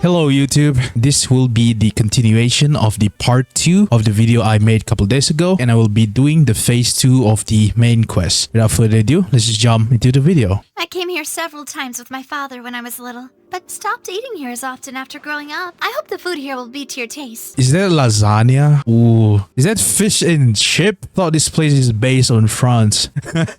Hello YouTube, this will be the continuation of the part 2 of the video I made a couple days ago, and I will be doing the phase 2 of the main quest. Without further ado, let's just jump into the video. I came here several times with my father when I was little, but stopped eating here as often after growing up. I hope the food here will be to your taste. Is that lasagna? Ooh, is that fish and chip? Thought this place is based on France.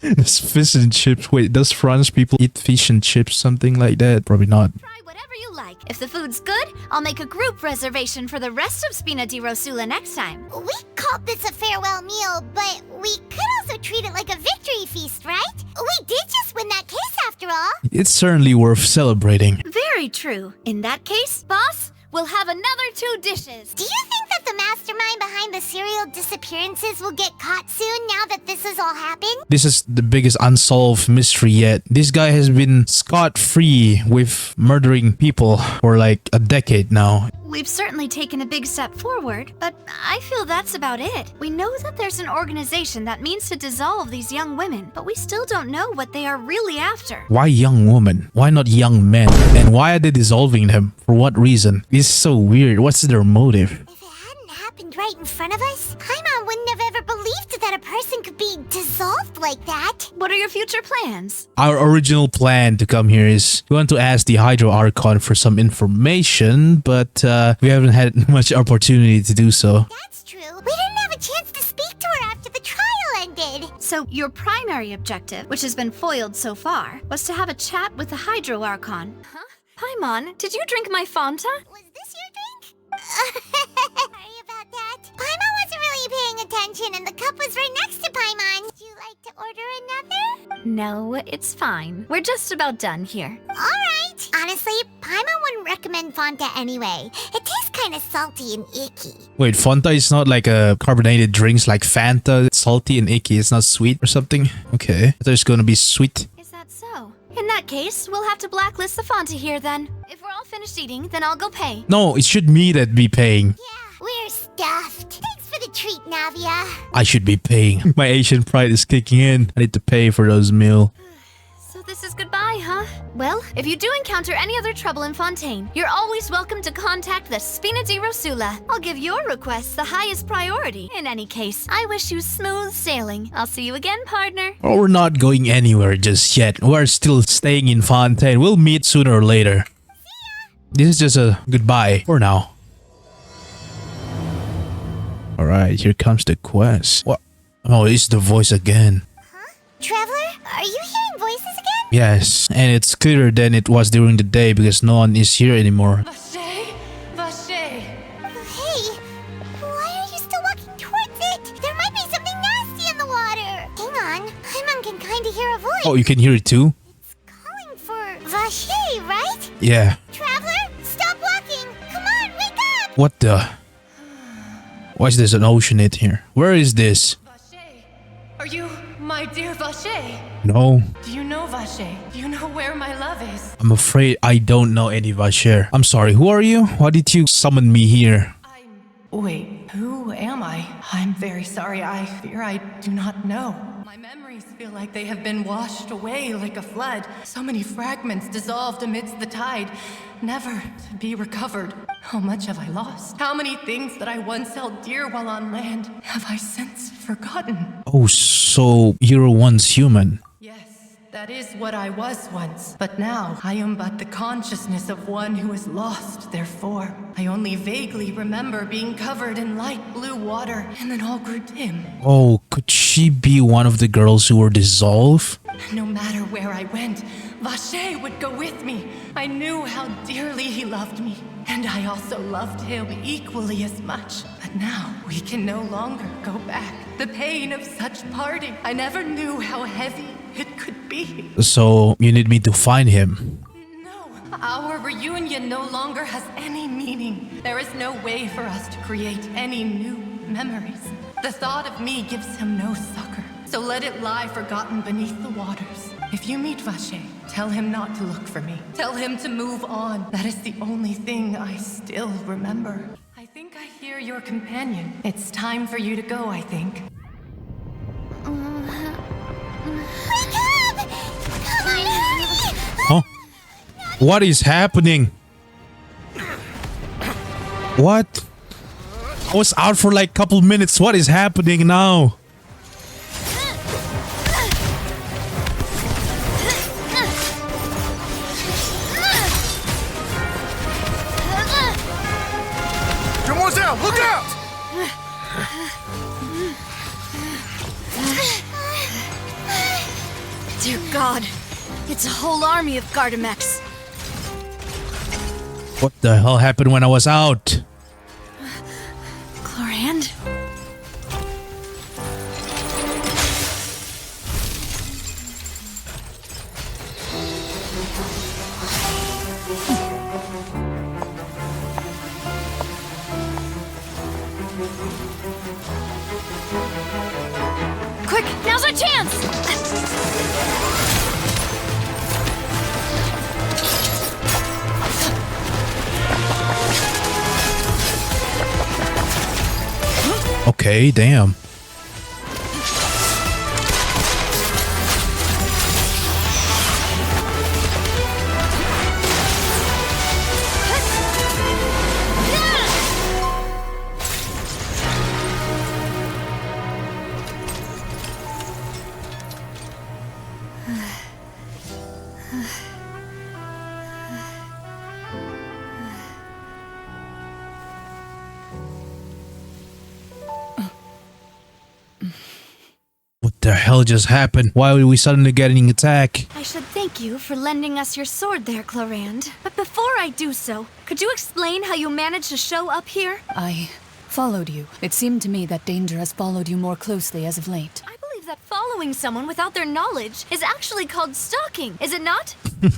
It's fish and chips. Wait, does French people eat fish and chips? Something like that? Probably not. Try whatever you like. If the food's good, I'll make a group reservation for the rest of Pt.3 next time. We called this a farewell meal, but we could also treat it like a victory feast, right? We did just win that case after all. It's certainly worth celebrating. Very true. In that case, boss, we'll have another 2 dishes. Do you think that the mastermind behind the serial disappearances will get caught soon now that this has all happened? This is the biggest unsolved mystery yet. This guy has been scot-free with murdering people for like a decade now. We've certainly taken a big step forward, but I feel that's about it. We know that there's an organization that means to dissolve these young women, but we still don't know what they are really after. Why young women? Why not young men? And why are they dissolving them? For what reason? It's so weird. What's their motive? If it hadn't happened right in front of us, Paimon wouldn't have ever believed that a person could be dissolved like that. What are your future plans? Our original plan to come here is we want to ask the Hydro Archon for some information, but we haven't had much opportunity to do so. That's true. We didn't have a chance to speak to her after the trial ended. So your primary objective, which has been foiled so far, was to have a chat with the Hydro Archon. Huh? Paimon, did you drink my Fanta? Was this your drink? Sorry about that. Paimon wasn't really paying attention and the cup was right next to Paimon. Would you like to order another? No, it's fine. We're just about done here. Alright. Honestly, Paimon wouldn't recommend Fanta anyway. It tastes kind of salty and icky. Wait, Fanta is not like a carbonated drinks like Fanta. It's salty and icky. It's not sweet or something? Okay. I thought it's gonna be sweet. Is that so? In that case, we'll have to blacklist the Fanta here then. If we're all finished eating, then I'll go pay. No, it should me that be paying. Yeah, we're stuffed. Thanks for the treat, Navia. I should be paying. My Asian pride is kicking in. I need to pay for those meal. So this is goodbye, huh? Well, if you do encounter any other trouble in Fontaine, you're always welcome to contact the Pt.3. I'll give your requests the highest priority. In any case, I wish you smooth sailing. I'll see you again, partner. Well, we're not going anywhere just yet. We're still staying in Fontaine. We'll meet sooner or later. This is just a goodbye for now. Alright, here comes the quest. What? Oh, it's the voice again. Huh? Traveler, are you hearing voices again? Yes, and it's clearer than it was during the day because no one is here anymore. Vacher! Vacher! Hey, why are you still walking towards it? There might be something nasty in the water. Hang on, Paimon can kind of hear a voice. Oh, you can hear it too? It's calling for Vacher, right? Yeah. Traveler, stop walking. Come on, wake up. What the? Why is there an ocean in here? Where is this? Vacher! Are you my dear Vacher? No. Do you know Vacher? Do you know where my love is? I'm afraid I don't know any Vacher. I'm sorry, who are you? Why did you summon me here? Wait, who am I? I'm very sorry. I fear I do not know. My memories feel like they have been washed away like a flood. So many fragments dissolved amidst the tide, never to be recovered. How much have I lost? How many things that I once held dear while on land have I since forgotten? Oh, so you're once human. Yes, that is what I was once. But now, I am but the consciousness of one who has lost their form. I only vaguely remember being covered in light blue water, and then all grew dim. Oh, could she be one of the girls who were dissolved? No matter where I went, Vacher would go with me. I knew how dearly he loved me, and I also loved him equally as much. But now, we can no longer go back. The pain of such parting, I never knew how heavy it could be. So you need me to find him. No, our reunion no longer has any meaning. There is no way for us to create any new memories. The thought of me gives him no succor, so let it lie forgotten beneath the waters. If you meet Vacher, tell him not to look for me. Tell him to move on. That is the only thing I still remember. I think I hear your companion. It's time for you to go, I think. Wake up! Come on, hurry! Huh? What is happening? What? I was out for like a couple minutes. What is happening now? Demoiselle, look out! Dear God, it's a whole army of Gardamex. What the hell happened when I was out? Chlorand? Quick, now's our chance! Okay, damn. What the hell just happened? Why are we suddenly getting attacked? I should thank you for lending us your sword there, Chlorand. But before I do so, could you explain how you managed to show up here? I followed you. It seemed to me that danger has followed you more closely as of late. I believe that following someone without their knowledge is actually called stalking, is it not?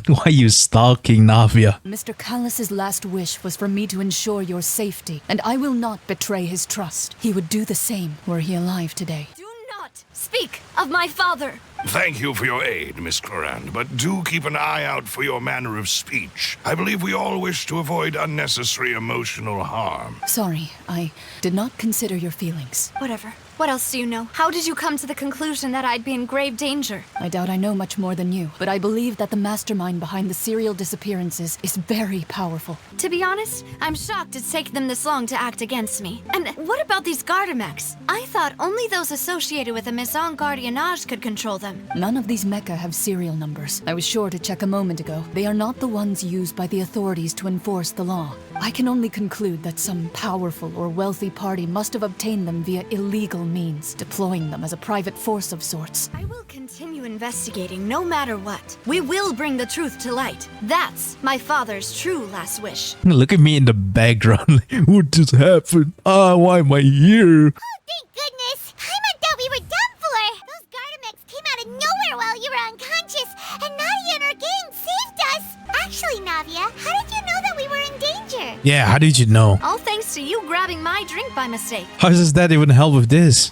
Why are you stalking Navia? Mr. Callas's last wish was for me to ensure your safety, and I will not betray his trust. He would do the same were he alive today. Do not speak of my father. Thank you for your aid, Miss Chlorand, but do keep an eye out for your manner of speech. I believe we all wish to avoid unnecessary emotional harm. Sorry, I did not consider your feelings. Whatever. What else do you know? How did you come to the conclusion that I'd be in grave danger? I doubt I know much more than you, but I believe that the mastermind behind the serial disappearances is very powerful. To be honest, I'm shocked it's taken them this long to act against me. And what about these Gardamex? I thought only those associated with a Maison Gardiennage could control them. None of these mecha have serial numbers. I was sure to check a moment ago. They are not the ones used by the authorities to enforce the law. I can only conclude that some powerful or wealthy party must have obtained them via illegal means, deploying them as a private force of sorts. I will continue investigating no matter what. We will bring the truth to light. That's my father's true last wish. Look at me in the background. What just happened? Why am I here? Oh, thank goodness! Paimon thought we were done for! Those Gardamex came out of nowhere while you were unconscious, and Nadia and her gang saved us! Actually, Navia, how did you know that we were in danger? Yeah, how did you know? All thanks to you grabbing my drink by mistake. How does that even help with this?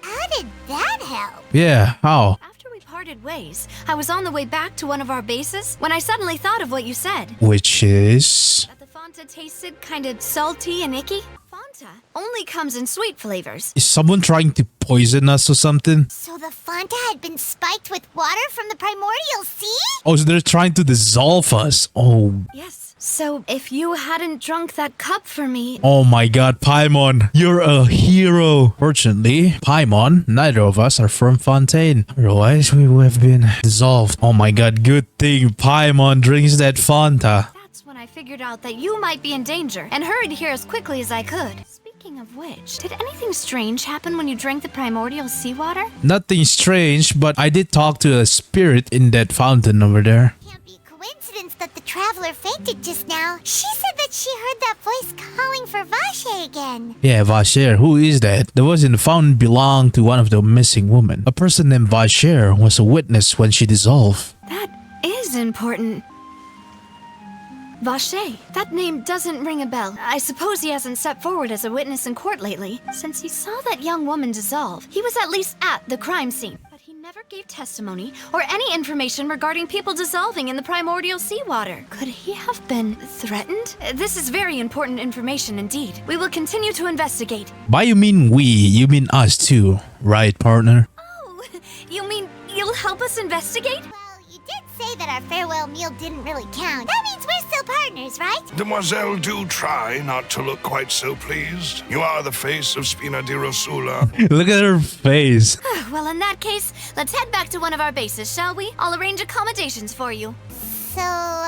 How did that help? Yeah, how? After we parted ways, I was on the way back to one of our bases when I suddenly thought of what you said. Which is... That the Fanta tasted kind of salty and icky. Fanta only comes in sweet flavors. Is someone trying to poison us or something? So the Fanta had been spiked with water from the primordial sea? Oh, so they're trying to dissolve us. Oh. Yes. So if you hadn't drunk that cup for me... Oh my god, Paimon, you're a hero. Fortunately, Paimon, neither of us are from Fontaine. Otherwise, we would have been dissolved. Oh my god, good thing Paimon drinks that Fanta. That's when I figured out that you might be in danger and hurried here as quickly as I could. Speaking of which, did anything strange happen when you drank the primordial seawater? Nothing strange, but I did talk to a spirit in that fountain over there. Can't be coincidence that the traveler fainted just now. She said that she heard that voice calling for Vacher again. Yeah, Vacher, who is that? The voice in the fountain belonged to one of the missing women. A person named Vacher was a witness when she dissolved. That is important. Vacher. That name doesn't ring a bell. I suppose he hasn't stepped forward as a witness in court lately. Since he saw that young woman dissolve, he was at least at the crime scene. But he never gave testimony or any information regarding people dissolving in the primordial seawater. Could he have been threatened? This is very important information indeed. We will continue to investigate. By you mean we, you mean us too, right, partner? Oh, you mean you'll help us investigate? Well, you did say that our farewell meal didn't really count. That means we're still still partners, right? Demoiselle, do try not to look quite so pleased. You are the face of Spina di Rosula. Look at her face. Well, in that case, let's head back to one of our bases, shall we? I'll arrange accommodations for you. So,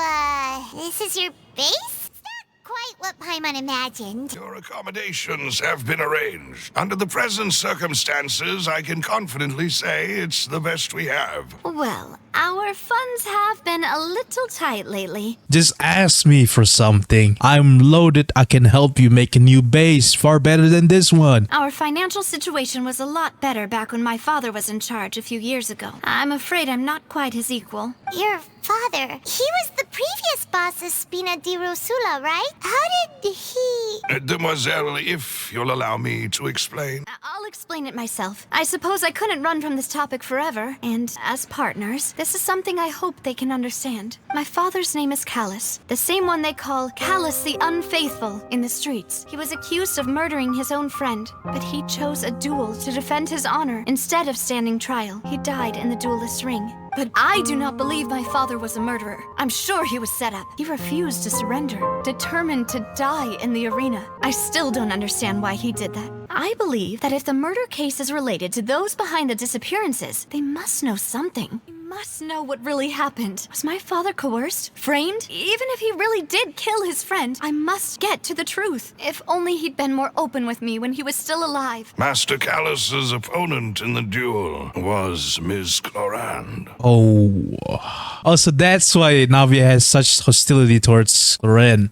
this is your base? It's not quite what Paimon imagined. Your accommodations have been arranged. Under the present circumstances, I can confidently say it's the best we have. Well, our funds have been a little tight lately. Just ask me for something. I'm loaded. I can help you make a new base far better than this one. Our financial situation was a lot better back when my father was in charge a few years ago. I'm afraid I'm not quite his equal. Your father, he was the previous boss of Spina di Rosula, right? How did he... Demoiselle, if you'll allow me to explain. I'll explain it myself. I suppose I couldn't run from this topic forever, and as partners, this is something I hope they can understand. My father's name is Callas, the same one they call Callas the Unfaithful in the streets. He was accused of murdering his own friend, but he chose a duel to defend his honor instead of standing trial. He died in the duelist's ring. But I do not believe my father was a murderer. I'm sure he was set up. He refused to surrender, determined to die in the arena. I still don't understand why he did that. I believe that if the murder case is related to those behind the disappearances, they must know something. They must know what really happened. Was my father coerced? Framed? Even if he really did kill his friend, I must get to the truth. If only he'd been more open with me when he was still alive. Master Callas's opponent in the duel was Ms. Clorand. Oh, so that's why Navia has such hostility towards Clorand.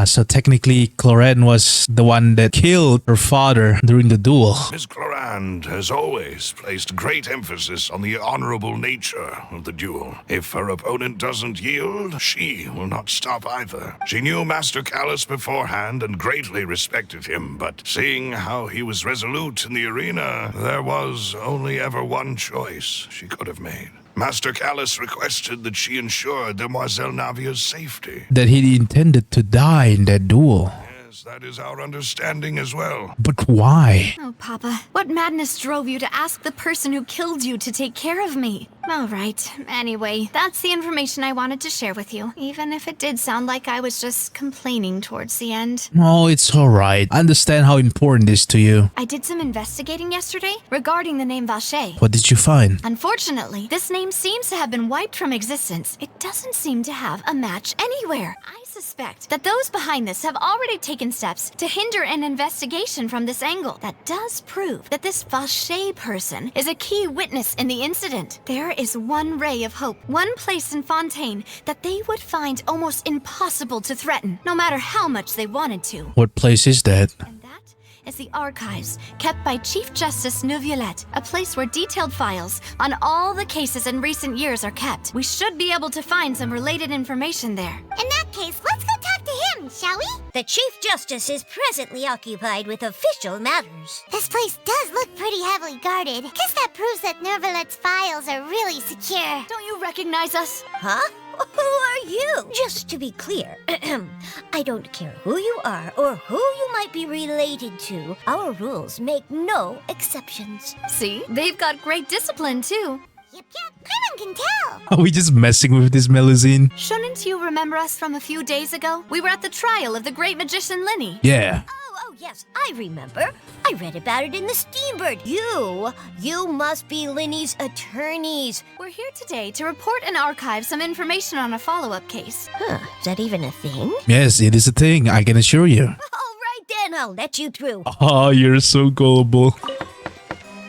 So technically Clorand was the one that killed her father during the duel. Ms. Clorand has always placed great emphasis on the honorable nature of the duel. If her opponent doesn't yield, she will not stop either. She knew Master Callas beforehand and greatly respected him, but seeing how he was resolute in the arena, there was only ever one choice she could have made. Master Callas requested that she ensure Demoiselle Navia's safety. That he intended to die in that duel. Yes, that is our understanding as well. But why? Oh, Papa, what madness drove you to ask the person who killed you to take care of me? All right. Anyway, that's the information I wanted to share with you, even if it did sound like I was just complaining towards the end. Oh, it's alright. I understand how important this is to you. I did some investigating yesterday regarding the name Vacher. What did you find? Unfortunately, this name seems to have been wiped from existence. It doesn't seem to have a match anywhere. I suspect that those behind this have already taken steps to hinder an investigation from this angle. That does prove that this Vacher person is a key witness in the incident. There is one ray of hope, one place in Fontaine that they would find almost impossible to threaten, no matter how much they wanted to. What place is that? And that is the archives kept by Chief Justice Neuvillette, a place where detailed files on all the cases in recent years are kept. We should be able to find some related information there. In that case, let's go talk to him, shall we? The Chief Justice is presently occupied with official matters. This place does look pretty heavily guarded. Guess that proves that Neuvillette's files are really secure. Don't you recognize us? Huh? Who are you? Just to be clear, I don't care who you are or who you might be related to. Our rules make no exceptions. See, they've got great discipline too. Yep, Paimon can tell. Are we just messing with this Melusine? Shouldn't you remember us from a few days ago? We were at the trial of the great magician Linny. Yeah. Oh, yes, I remember. I read about it in the Steambird. You must be Linny's attorneys. We're here today to report and archive some information on a follow-up case. Huh, is that even a thing? Yes, it is a thing, I can assure you. All right then, I'll let you through. Oh, you're so gullible.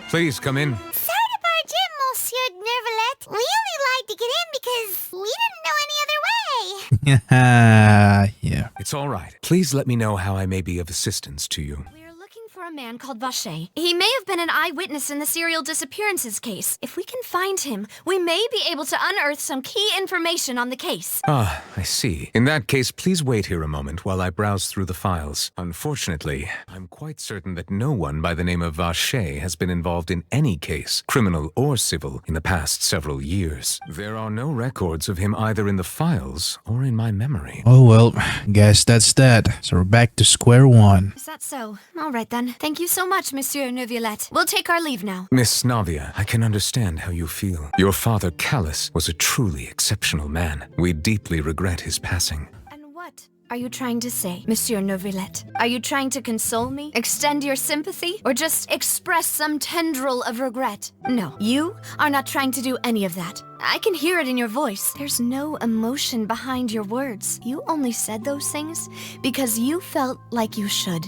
Please come in. Sorry to barge in, Monsieur Neuvillette. We only lied to get in because we didn't know any other way. Yeah. It's all right. Please let me know how I may be of assistance to you. We're looking for a man called Vacher. He may have been an eyewitness in the serial disappearances case. If we can find him, we may be able to unearth some key information on the case. Ah, I see. In that case, please wait here a moment while I browse through the files. Unfortunately, I'm quite certain that no one by the name of Vacher has been involved in any case, criminal or civil, in the past several years. There are no records of him either in the files or in my memory. Oh well, guess that's that. So we're back to square one. Is that so? All right then. Thank you so much, Monsieur Neuvillette. We'll take our leave now. Miss Navia, I can understand how you feel. Your father, Callas, was a truly exceptional man. We deeply regret his passing. And what are you trying to say, Monsieur Neuvillette? Are you trying to console me, extend your sympathy, or just express some tendril of regret? No, you are not trying to do any of that. I can hear it in your voice. There's no emotion behind your words. You only said those things because you felt like you should.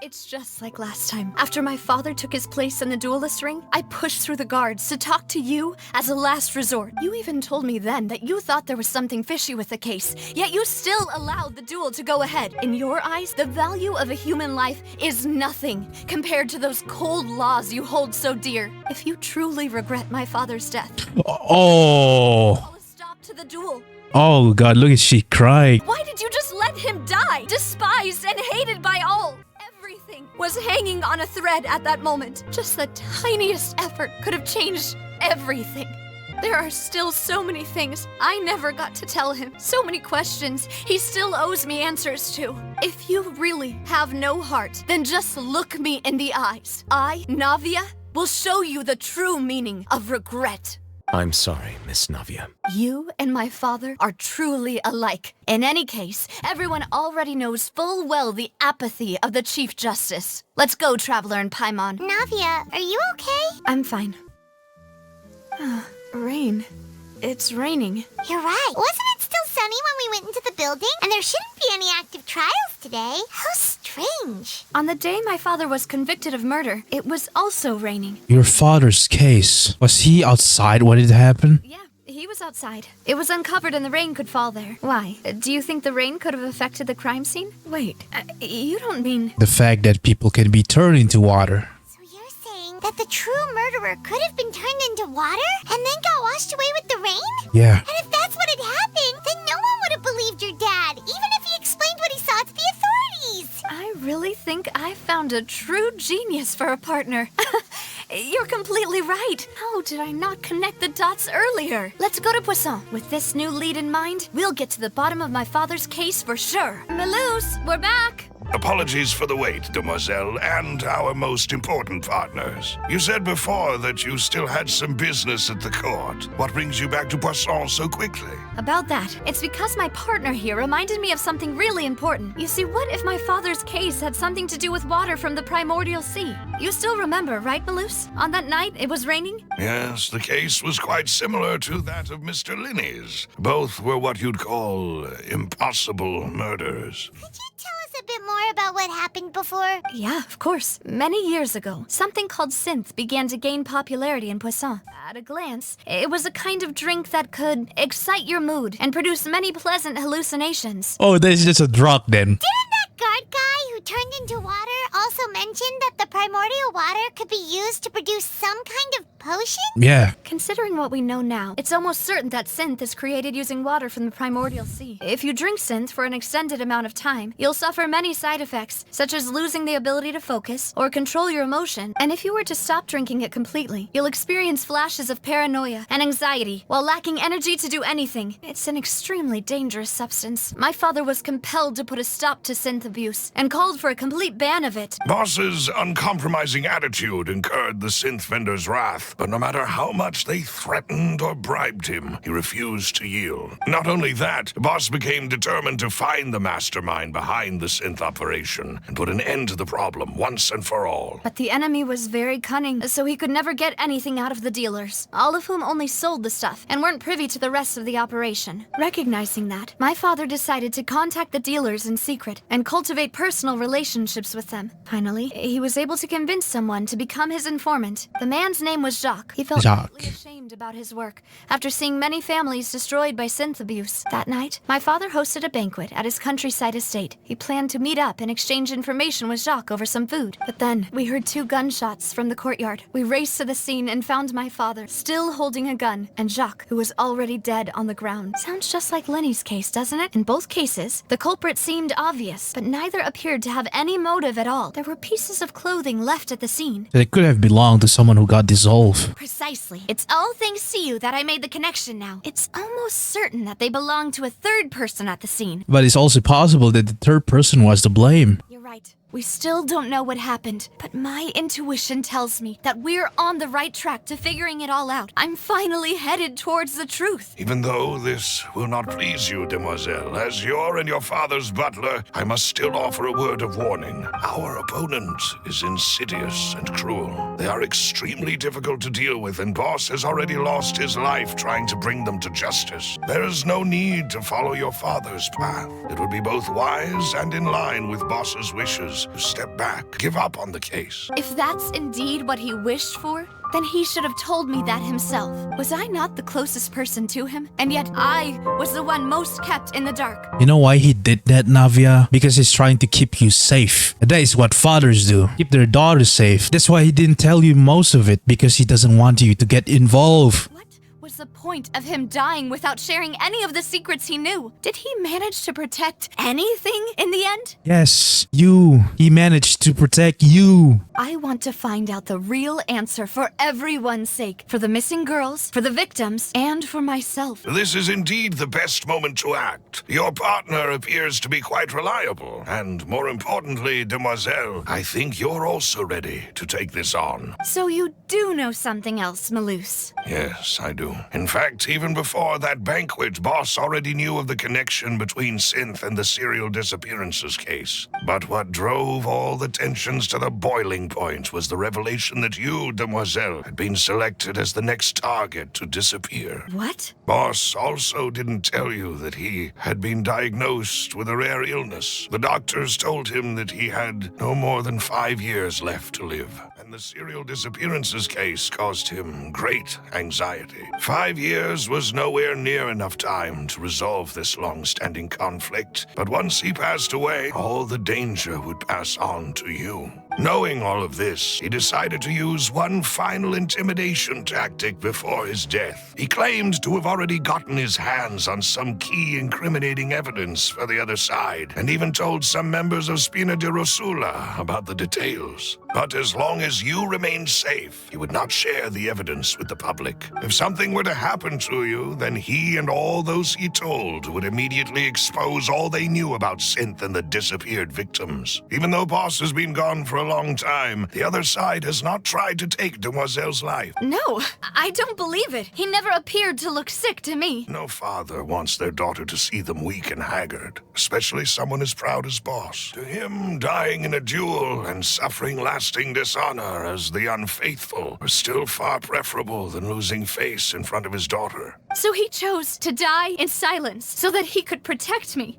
It's just like last time. After my father took his place in the duelist ring, I pushed through the guards to talk to you as a last resort. You even told me then that you thought there was something fishy with the case, yet you still allowed the duel to go ahead. In your eyes, the value of a human life is nothing compared to those cold laws you hold so dear. If you truly regret my father's death, Oh. call a stop to the duel. Oh God, look at she crying. Why did you just let him die? Despised and hated by all. Everything was hanging on a thread at that moment. Just the tiniest effort could have changed everything. There are still so many things I never got to tell him. So many questions he still owes me answers to. If you really have no heart, then just look me in the eyes. I, Navia, will show you the true meaning of regret. I'm sorry, Miss Navia. You and my father are truly alike. In any case, everyone already knows full well the apathy of the Chief Justice. Let's go, Traveler and Paimon. Navia, are you okay? I'm fine. Rain. It's raining. You're right. Wasn't it still sunny when we went into the building? And there shouldn't be any active trials today. How strange. On the day my father was convicted of murder, it was also raining. Your father's case. Was he outside when it happened? Yeah, he was outside. It was uncovered and the rain could fall there. Why? Do you think the rain could have affected the crime scene? Wait, you don't mean... The fact that people can be turned into water. So you're saying that the true murderer could have been turned into water and then got washed away with the rain? Yeah. And if that's what had happened, then no one would have believed your dad, even if he explained what he saw to the authorities. I really think I found a true genius for a partner. You're completely right. How did I not connect the dots earlier? Let's go to Poisson. With this new lead in mind, we'll get to the bottom of my father's case for sure. Melus, we're back. Apologies for the wait, demoiselle, and our most important partners. You said before that you still had some business at the court. What brings you back to Poisson so quickly? About that, it's because my partner here reminded me of something really important. You see, what if my father's case had something to do with water from the primordial sea? You still remember, right, Melus? On that night, it was raining? Yes, the case was quite similar to that of Mr. Linney's. Both were what you'd call impossible murders. Could you tell us a bit more about what happened before? Yeah, of course. Many years ago, something called Sinthe began to gain popularity in Poisson. At a glance, it was a kind of drink that could excite your mood and produce many pleasant hallucinations. Oh, that's just a drug then. Didn't that guard guy who turned into water also mention that the primordial water could be used to produce some kind of potion? Yeah. Considering what we know now, it's almost certain that Sinthe is created using water from the primordial sea. If you drink Sinthe for an extended amount of time, you'll suffer many side effects, such as losing the ability to focus or control your emotion. And if you were to stop drinking it completely, you'll experience flashes of paranoia and anxiety while lacking energy to do anything. It's an extremely dangerous substance. My father was compelled to put a stop to Sinthe abuse and called for a complete ban of it. Boss's uncompromising attitude incurred the synth vendor's wrath, but no matter how much they threatened or bribed him, he refused to yield. Not only that, Boss became determined to find the mastermind behind the synth operation and put an end to the problem once and for all. But the enemy was very cunning, so he could never get anything out of the dealers, all of whom only sold the stuff and weren't privy to the rest of the operation. Recognizing that, my father decided to contact the dealers in secret and cultivate personal relationships with them. Finally, he was able to convince someone to become his informant. The man's name was Jacques. He felt deeply ashamed about his work after seeing many families destroyed by synth abuse. That night, my father hosted a banquet at his countryside estate. He planned to meet up and exchange information with Jacques over some food. But then, we heard 2 gunshots from the courtyard. We raced to the scene and found my father still holding a gun, and Jacques, who was already dead on the ground. Sounds just like Lenny's case, doesn't it? In both cases, the culprit seemed obvious, but neither appeared to have any motive at all. There were pieces of clothing left at the scene. They could have belonged to someone who got dissolved. Precisely. It's all thanks to you that I made the connection now. It's almost certain that they belong to a third person at the scene. But it's also possible that the third person was to blame. You're right. We still don't know what happened, but my intuition tells me that we're on the right track to figuring it all out. I'm finally headed towards the truth. Even though this will not please you, demoiselle, as your and your father's butler, I must still offer a word of warning. Our opponent is insidious and cruel. They are extremely difficult to deal with, and Boss has already lost his life trying to bring them to justice. There is no need to follow your father's path. It would be both wise and in line with Boss's wishes to step back, give up on the case. If that's indeed what he wished for, then he should have told me that himself. Was I not the closest person to him? And yet I was the one most kept in the dark. You know why he did that, Navia? Because he's trying to keep you safe. And that is what fathers do. Keep their daughters safe. That's why he didn't tell you most of it. Because he doesn't want you to get involved. What was the point of him dying without sharing any of the secrets he knew? Did he manage to protect anything in the end? Yes, you. He managed to protect you. I want to find out the real answer for everyone's sake. For the missing girls, for the victims, and for myself. This is indeed the best moment to act. Your partner appears to be quite reliable. And more importantly, demoiselle, I think you're also ready to take this on. So you do know something else, Malouse? Yes, I do. In fact, even before that banquet, Boss already knew of the connection between Sinthe and the serial disappearances case. But what drove all the tensions to the boiling point was the revelation that you, demoiselle, had been selected as the next target to disappear. What? Boss also didn't tell you that he had been diagnosed with a rare illness. The doctors told him that he had no more than 5 years left to live. And the serial disappearances case caused him great anxiety. 5 years was nowhere near enough time to resolve this long-standing conflict. But once he passed away, all the danger would pass on to you. Knowing all of this, he decided to use one final intimidation tactic before his death. He claimed to have already gotten his hands on some key incriminating evidence for the other side, and even told some members of Spina di Rosula about the details. But as long as you remained safe, he would not share the evidence with the public. If something were to happen to you, then he and all those he told would immediately expose all they knew about Sinthe and the disappeared victims. Even though Boss has been gone for a long time, the other side has not tried to take Demoiselle's life. No, I don't believe it. He never appeared to look sick to me. No father wants their daughter to see them weak and haggard, especially someone as proud as Boss. To him, dying in a duel and suffering lasting dishonor as the unfaithful are still far preferable than losing face in front of his daughter. So he chose to die in silence so that he could protect me.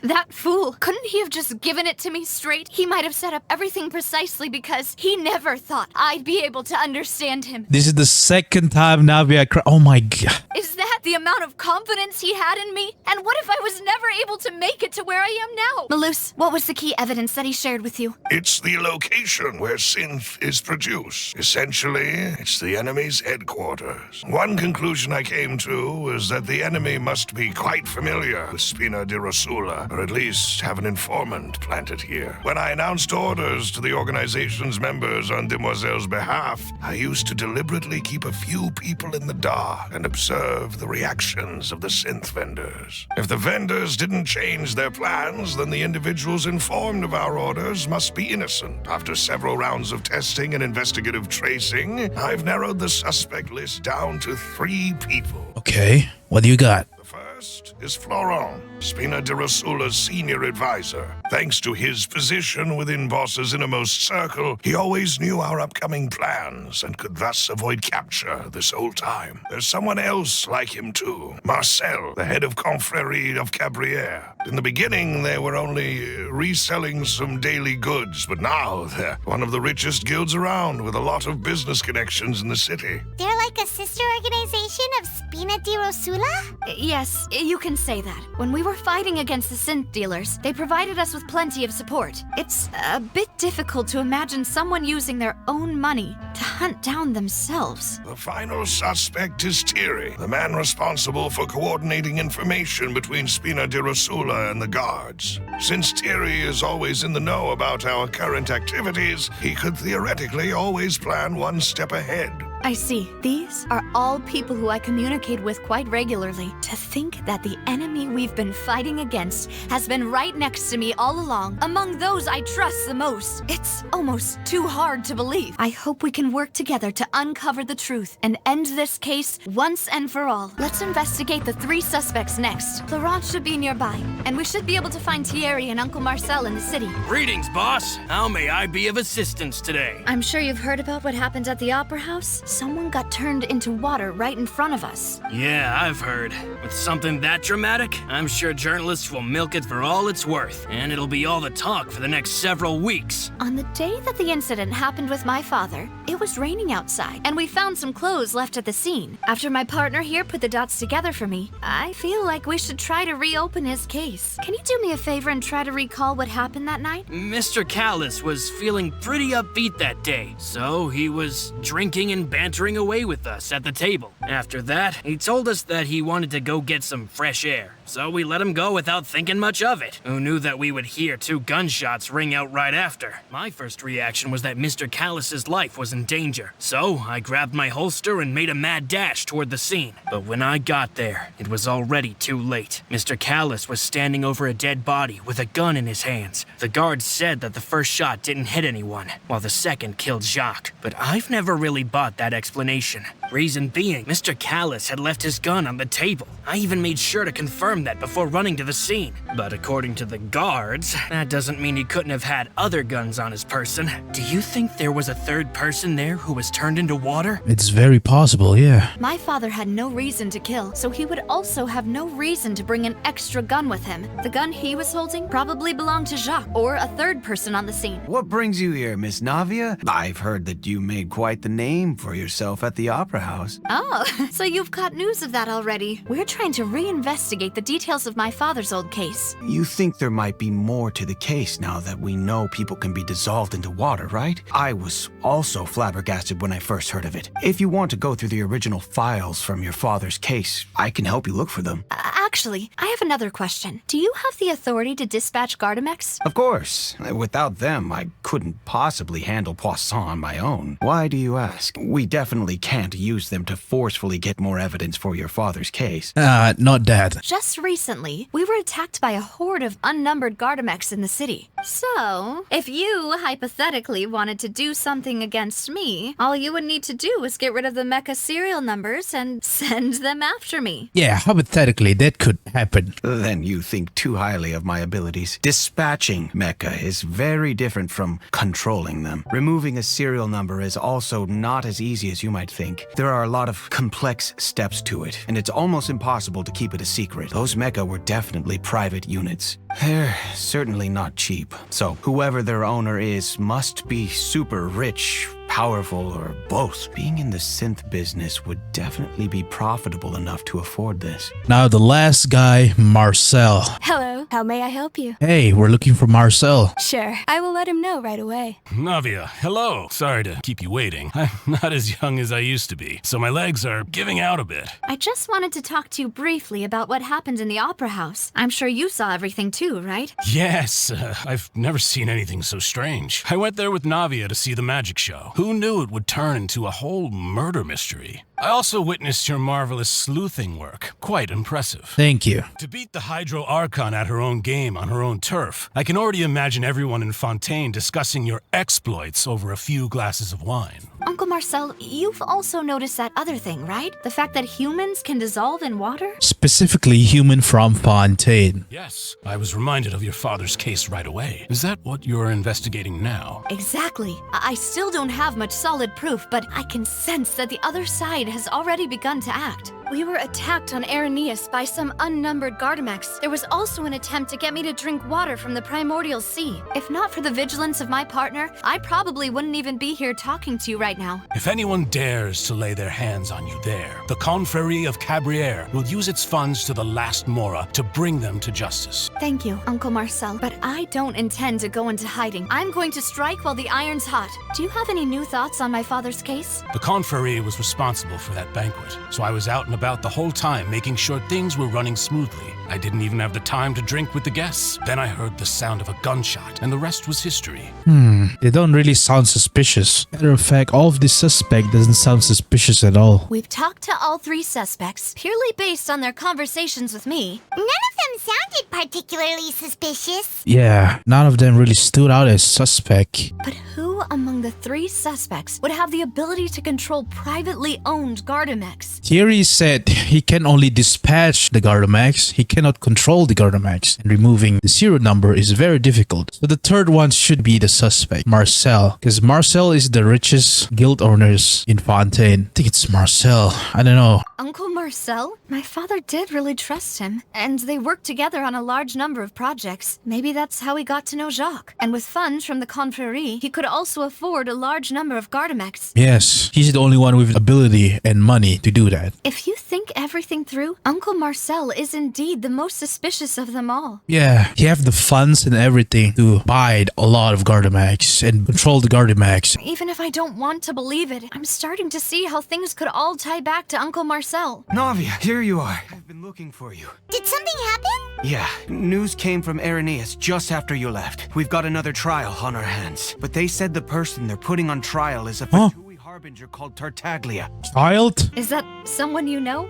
That fool. Couldn't he have just given it to me straight? He might have set up everything precisely because he never thought I'd be able to understand him. This is the second time Navia oh my god. Is that the amount of confidence he had in me? And what if I was never able to make it to where I am now? Malouse, what was the key evidence that he shared with you? It's the location where Sinthe is produced. Essentially, it's the enemy's headquarters. One conclusion I came to was that the enemy must be quite familiar with Spina di Rosula, or at least have an informant planted here. When I announced orders to the organization's members on Demoiselle's behalf, I used to deliberately keep a few people in the dark and observe the reactions of the Sinthe vendors. If the vendors didn't change their plans, then the individuals informed of our orders must be innocent. After several rounds of testing and investigative tracing, I've narrowed the suspect list down to 3 people. Okay, what do you got? First is Florent, Spina di Rosula's senior advisor. Thanks to his position within Boss's innermost circle, he always knew our upcoming plans and could thus avoid capture this whole time. There's someone else like him too, Marcel, the head of Confrérie of Cabrières. In the beginning, they were only reselling some daily goods, but now they're one of the richest guilds around with a lot of business connections in the city. They're like a sister organization of Spina di Rosula? Yes, you can say that. When we were fighting against the Sinthe dealers, they provided us with plenty of support. It's a bit difficult to imagine someone using their own money to hunt down themselves. The final suspect is Thierry, the man responsible for coordinating information between Spina di Rosula and the guards. Since Thierry is always in the know about our current activities, he could theoretically always plan one step ahead. I see. These are all people who I communicate with quite regularly. To think that the enemy we've been fighting against has been right next to me all along, among those I trust the most. It's almost too hard to believe. I hope we can work together to uncover the truth and end this case once and for all. Let's investigate the 3 suspects next. Laurent should be nearby, and we should be able to find Thierry and Uncle Marcel in the city. Greetings, boss. How may I be of assistance today? I'm sure you've heard about what happened at the Opera House. Someone got turned into water right in front of us. Yeah, I've heard. With something that dramatic, I'm sure journalists will milk it for all it's worth, and it'll be all the talk for the next several weeks. On the day that the incident happened with my father, it was raining outside, and we found some clothes left at the scene. After my partner here put the dots together for me, I feel like we should try to reopen his case. Can you do me a favor and try to recall what happened that night? Mr. Callas was feeling pretty upbeat that day, so he was drinking and bantering away with us at the table. After that, he told us that he wanted to go get some fresh air, so we let him go without thinking much of it. Who knew that we would hear 2 gunshots ring out right after? My first reaction was that Mr. Callas's life was in danger, so I grabbed my holster and made a mad dash toward the scene. But when I got there, it was already too late. Mr. Callas was standing over a dead body with a gun in his hands. The guards said that the first shot didn't hit anyone, while the second killed Jacques. But I've never really bought that explanation. Reason being, Mr. Callas had left his gun on the table. I even made sure to confirm that before running to the scene. But according to the guards, that doesn't mean he couldn't have had other guns on his person. Do you think there was a third person there who was turned into water? It's very possible, yeah. My father had no reason to kill, so he would also have no reason to bring an extra gun with him. The gun he was holding probably belonged to Jacques, or a third person on the scene. What brings you here, Miss Navia? I've heard that you made quite the name for yourself at the Opera House. Oh, so you've caught news of that already. We're trying to reinvestigate the details of my father's old case. You think there might be more to the case now that we know people can be dissolved into water, right? I was also flabbergasted when I first heard of it. If you want to go through the original files from your father's case, I can help you look for them. Actually, I have another question. Do you have the authority to dispatch Gardamex? Of course. Without them, I couldn't possibly handle Poisson on my own. Why do you ask? We definitely can't use them to forcefully get more evidence for your father's case. Not that. Just recently, we were attacked by a horde of unnumbered Gardamex in the city. So, if you hypothetically wanted to do something against me, all you would need to do is get rid of the mecha serial numbers and send them after me. Yeah, hypothetically, that could happen. Then you think too highly of my abilities. Dispatching mecha is very different from controlling them. Removing a serial number is also not as easy as you might think. There are a lot of complex steps to it, and it's almost impossible to keep it a secret. Those mecha were definitely private units. They're certainly not cheap. So whoever their owner is must be super rich, powerful, or both. Being in the synth business would definitely be profitable enough to afford this. Now the last guy, Marcel. Hello, how may I help you? Hey, we're looking for Marcel. Sure, I will let him know right away. Navia, hello. Sorry to keep you waiting. I'm not as young as I used to be, so my legs are giving out a bit. I just wanted to talk to you briefly about what happened in the Opera House. I'm sure you saw everything too, right? Yes, I've never seen anything so strange. I went there with Navia to see the magic show. Who knew it would turn into a whole murder mystery? I also witnessed your marvelous sleuthing work. Quite impressive. Thank you. To beat the Hydro Archon at her own game on her own turf, I can already imagine everyone in Fontaine discussing your exploits over a few glasses of wine. Uncle Marcel, you've also noticed that other thing, right? The fact that humans can dissolve in water? Specifically human from Fontaine. Yes, I was reminded of your father's case right away. Is that what you're investigating now? Exactly. I still don't have much solid proof, but I can sense that the other side has already begun to act. We were attacked on Araneus by some unnumbered Gardamex. There was also an attempt to get me to drink water from the primordial sea. If not for the vigilance of my partner, I probably wouldn't even be here talking to you right now. If anyone dares to lay their hands on you there, the Confrérie of Cabriere will use its funds to the last Mora to bring them to justice. Thank you, Uncle Marcel, but I don't intend to go into hiding. I'm going to strike while the iron's hot. Do you have any new thoughts on my father's case? The Confrérie was responsible for that banquet, so I was out and about the whole time, making sure things were running smoothly. I didn't even have the time to drink with the guests. Then I heard the sound of a gunshot, and the rest was history. They don't really sound suspicious. Matter of fact, all of this suspect doesn't sound suspicious at all. We've talked to all three suspects, purely based on their conversations with me. None of them sounded particularly suspicious. Yeah, none of them really stood out as suspect. But who among the three suspects would have the ability to control privately owned Gardamex? Thierry said he can only dispatch the Gardamex, he cannot control the Gardamex, and removing the serial number is very difficult. So the third one should be the suspect, Marcel, because Marcel is the richest guild owners in Fontaine. I think it's Marcel, I don't know. Uncle Marcel? My father did really trust him, and they worked together on a large number of projects. Maybe that's how he got to know Jacques. And with funds from the Confrérie, he could also afford a large number of Gardamex. Yes, he's the only one with ability and money to do that. If you think everything through, Uncle Marcel is indeed the most suspicious of them all. Yeah, he have the funds and everything to buy a lot of Gardamex and control the Gardamex. Even if I don't want to believe it, I'm starting to see how things could all tie back to Uncle Marcel. Navia, here you are. I've been looking for you. Did something happen? Yeah, news came from Irenaeus just after you left. We've got another trial on our hands. But they said the person they're putting on trial is a Fatui harbinger called Tartaglia. Child? Is that someone you know?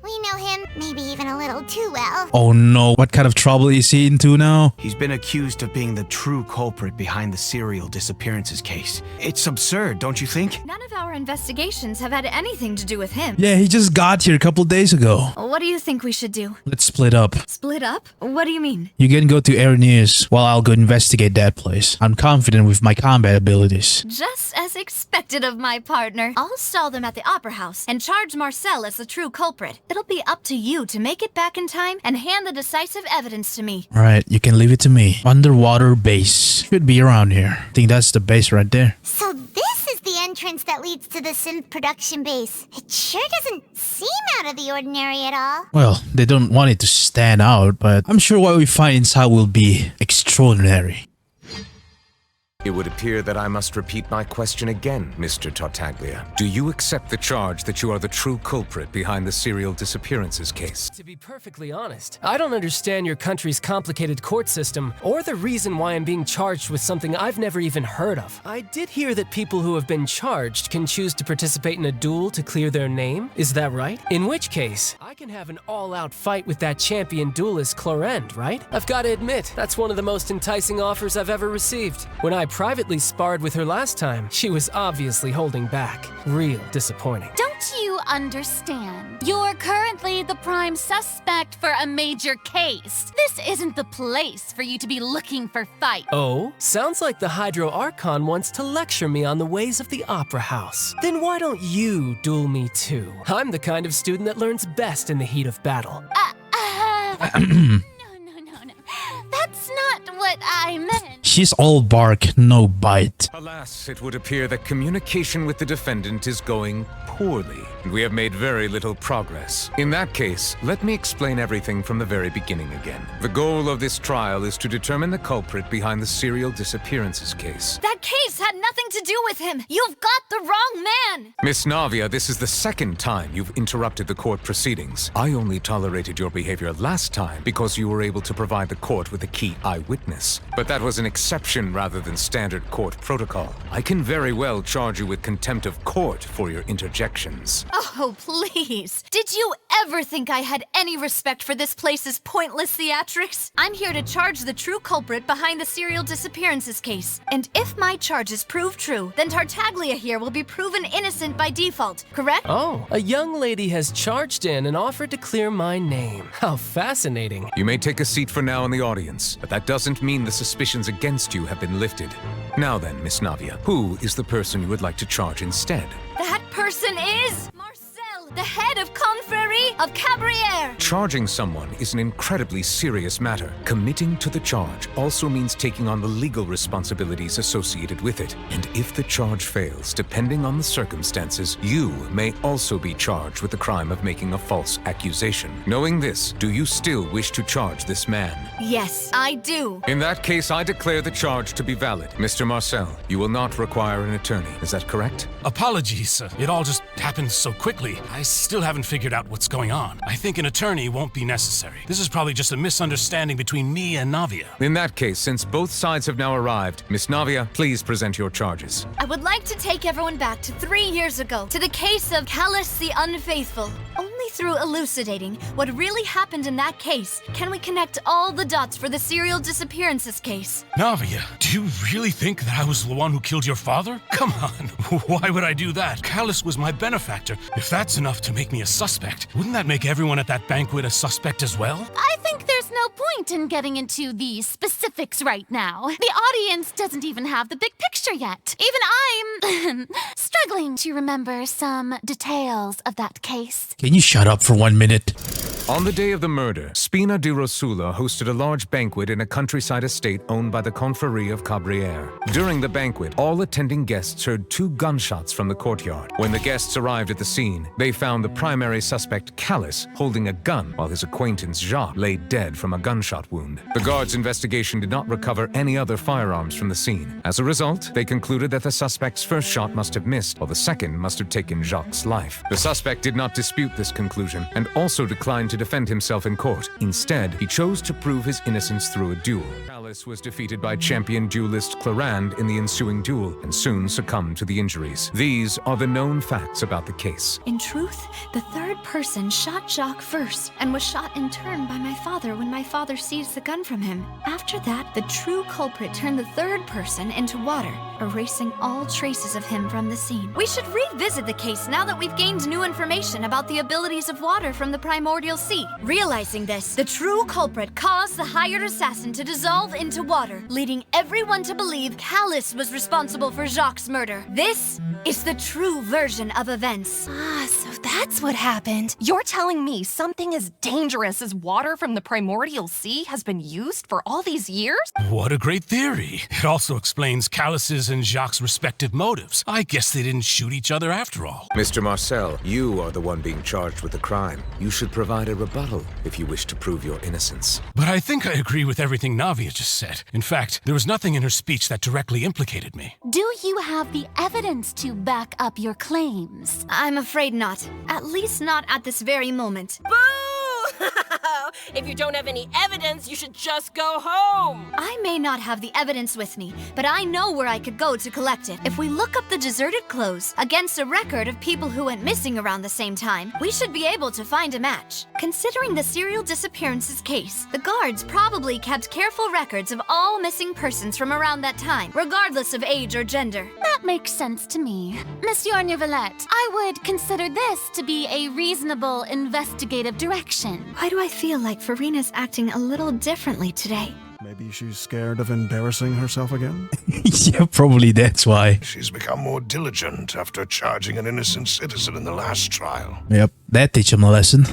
We know him, maybe even a little too well. Oh no, what kind of trouble is he into now? He's been accused of being the true culprit behind the serial disappearances case. It's absurd, don't you think? None of our investigations have had anything to do with him. Yeah, he just got here a couple days ago. What do you think we should do? Let's split up. Split up? What do you mean? You can go to Irenaeus while I'll go investigate that place. I'm confident with my combat abilities. Just as expected of my partner. I'll stall them at the Opera House and charge Marcel as the true culprit. It'll be up to you to make it back in time and hand the decisive evidence to me. Alright, you can leave it to me. Underwater base. Should be around here. I think that's the base right there. So this is the entrance that leads to the Sinthe production base. It sure doesn't seem out of the ordinary at all. Well, they don't want it to stand out, but I'm sure what we find inside will be extraordinary. It would appear that I must repeat my question again, Mr. Tartaglia. Do you accept the charge that you are the true culprit behind the serial disappearances case? To be perfectly honest, I don't understand your country's complicated court system or the reason why I'm being charged with something I've never even heard of. I did hear that people who have been charged can choose to participate in a duel to clear their name. Is that right? In which case, I can have an all-out fight with that champion duelist Clorend, right? I've got to admit, that's one of the most enticing offers I've ever received. When I privately sparred with her last time, she was obviously holding back. Real disappointing. Don't you understand? You're currently the prime suspect for a major case. This isn't the place for you to be looking for fight. Oh? Sounds like the Hydro Archon wants to lecture me on the ways of the Opera House. Then why don't you duel me too? I'm the kind of student that learns best in the heat of battle. No. That's not what I meant. She's all bark, no bite. Alas, it would appear that communication with the defendant is going poorly, and we have made very little progress. In that case, let me explain everything from the very beginning again. The goal of this trial is to determine the culprit behind the serial disappearances case. That case had nothing to do with him. You've got the wrong man. Miss Navia, this is the second time you've interrupted the court proceedings. I only tolerated your behavior last time because you were able to provide the court with a key eyewitness. But that was an exception rather than standard court protocol. I can very well charge you with contempt of court for your interjections. Oh, please. Did you ever think I had any respect for this place's pointless theatrics? I'm here to charge the true culprit behind the serial disappearances case. And if my charges prove true, then Tartaglia here will be proven innocent by default, correct? Oh, a young lady has charged in and offered to clear my name. How fascinating. You may take a seat for now in the audience, but that doesn't mean the suspicions against you have been lifted. Now then, Miss Navia, who is the person you would like to charge instead? That person is Marcel, the head of Confrérie of Cabriere. Charging someone is an incredibly serious matter. Committing to the charge also means taking on the legal responsibilities associated with it. And if the charge fails, depending on the circumstances, you may also be charged with the crime of making a false accusation. Knowing this, do you still wish to charge this man? Yes, I do. In that case, I declare the charge to be valid. Mr. Marcel, you will not require an attorney. Is that correct? Apologies, it all just happened so quickly. I still haven't figured out what's going on. I think an attorney won't be necessary. This is probably just a misunderstanding between me and Navia. In that case, since both sides have now arrived, Miss Navia, please present your charges. I would like to take everyone back to 3 years ago, to the case of Callas the Unfaithful. Only through elucidating what really happened in that case can we connect all the dots for the serial disappearances case. Navia, do you really think that I was the one who killed your father? Come on, why would I do that? Callas was my benefactor. If that's enough to make me a suspect, wouldn't that make everyone at that banquet a suspect as well? I think there's no point in getting into the specifics right now. The audience doesn't even have the big picture yet. Even I'm struggling to remember some details of that case. Can you shut up for 1 minute? On the day of the murder, Spina di Rosula hosted a large banquet in a countryside estate owned by the Confrérie of Cabriere. During the banquet, all attending guests heard 2 gunshots from the courtyard. When the guests arrived at the scene, they found the primary suspect, Callas, holding a gun, while his acquaintance, Jacques, lay dead from a gunshot wound. The guards' investigation did not recover any other firearms from the scene. As a result, they concluded that the suspect's first shot must have missed, while the second must have taken Jacques' life. The suspect did not dispute this conclusion, and also declined to defend himself in court. Instead, he chose to prove his innocence through a duel. Callas was defeated by champion duelist Clarand in the ensuing duel, and soon succumbed to the injuries. These are the known facts about the case. In truth, the third person shot Jacques first and was shot in turn by my father when my father seized the gun from him. After that, the true culprit turned the third person into water, erasing all traces of him from the scene. We should revisit the case now that we've gained new information about the abilities of water from the primordial sea. Realizing this, the true culprit caused the hired assassin to dissolve into water, leading everyone to believe Callas was responsible for Jacques' murder. This is the true version of events. Ah, so that's what happened. You're telling me something as dangerous as water from the primordial sea has been used for all these years? What a great theory. It also explains Callas's and Jacques' respective motives. I guess they didn't shoot each other after all. Mr. Marcel, you are the one being charged with the crime. You should provide a rebuttal if you wish to prove your innocence. But I think I agree with everything Navia just said. In fact, there was nothing in her speech that directly implicated me. Do you have the evidence to back up your claims? I'm afraid not. At least not at this very moment. Boo! If you don't have any evidence, you should just go home. I may not have the evidence with me, but I know where I could go to collect it. If we look up the deserted clothes against a record of people who went missing around the same time, we should be able to find a match. Considering the serial disappearances case, the guards probably kept careful records of all missing persons from around that time, regardless of age or gender. That makes sense to me. Monsieur Neuvillette, I would consider this to be a reasonable investigative direction. Why do I feel like Farina's acting a little differently today? Maybe she's scared of embarrassing herself again? Yeah, probably that's why. She's become more diligent after charging an innocent citizen in the last trial. Yep, that teach him a lesson.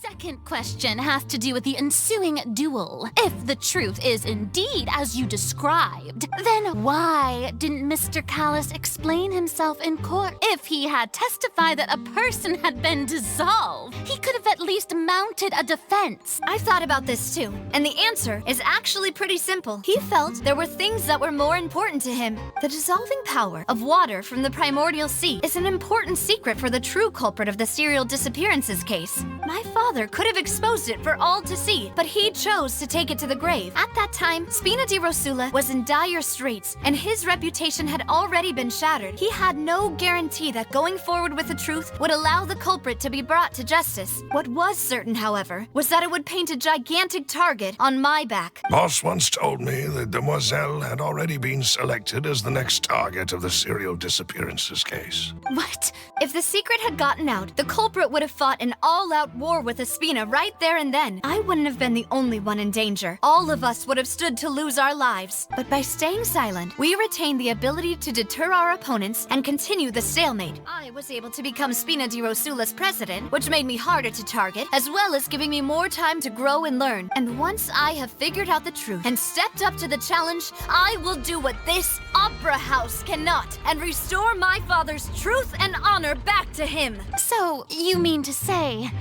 Second question has to do with the ensuing duel. If the truth is indeed as you described, then why didn't Mr. Callas explain himself in court? If he had testified that a person had been dissolved, he could have at least mounted a defense. I've thought about this too, and the answer is actually pretty simple. He felt there were things that were more important to him. The dissolving power of water from the primordial sea is an important secret for the true culprit of the serial disappearances case. My father could have exposed it for all to see, but he chose to take it to the grave. At that time, Spina di Rosula was in dire straits, and his reputation had already been shattered. He had no guarantee that going forward with the truth would allow the culprit to be brought to justice. What was certain, however, was that it would paint a gigantic target on my back. Boss once told me that Demoiselle had already been selected as the next target of the serial disappearances case. What? If the secret had gotten out, the culprit would have fought an all-out war with a Spina right there and then, I wouldn't have been the only one in danger. All of us would have stood to lose our lives. But by staying silent, we retained the ability to deter our opponents and continue the stalemate. I was able to become Spina di Rosula's president, which made me harder to target, as well as giving me more time to grow and learn. And once I have figured out the truth and stepped up to the challenge, I will do what this opera house cannot and restore my father's truth and honor back to him. So, you mean to say,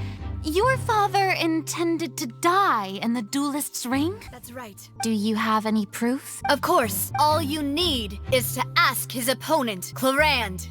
your father intended to die in the duelist's ring? That's right. Do you have any proof? Of course. All you need is to ask his opponent, Clarand.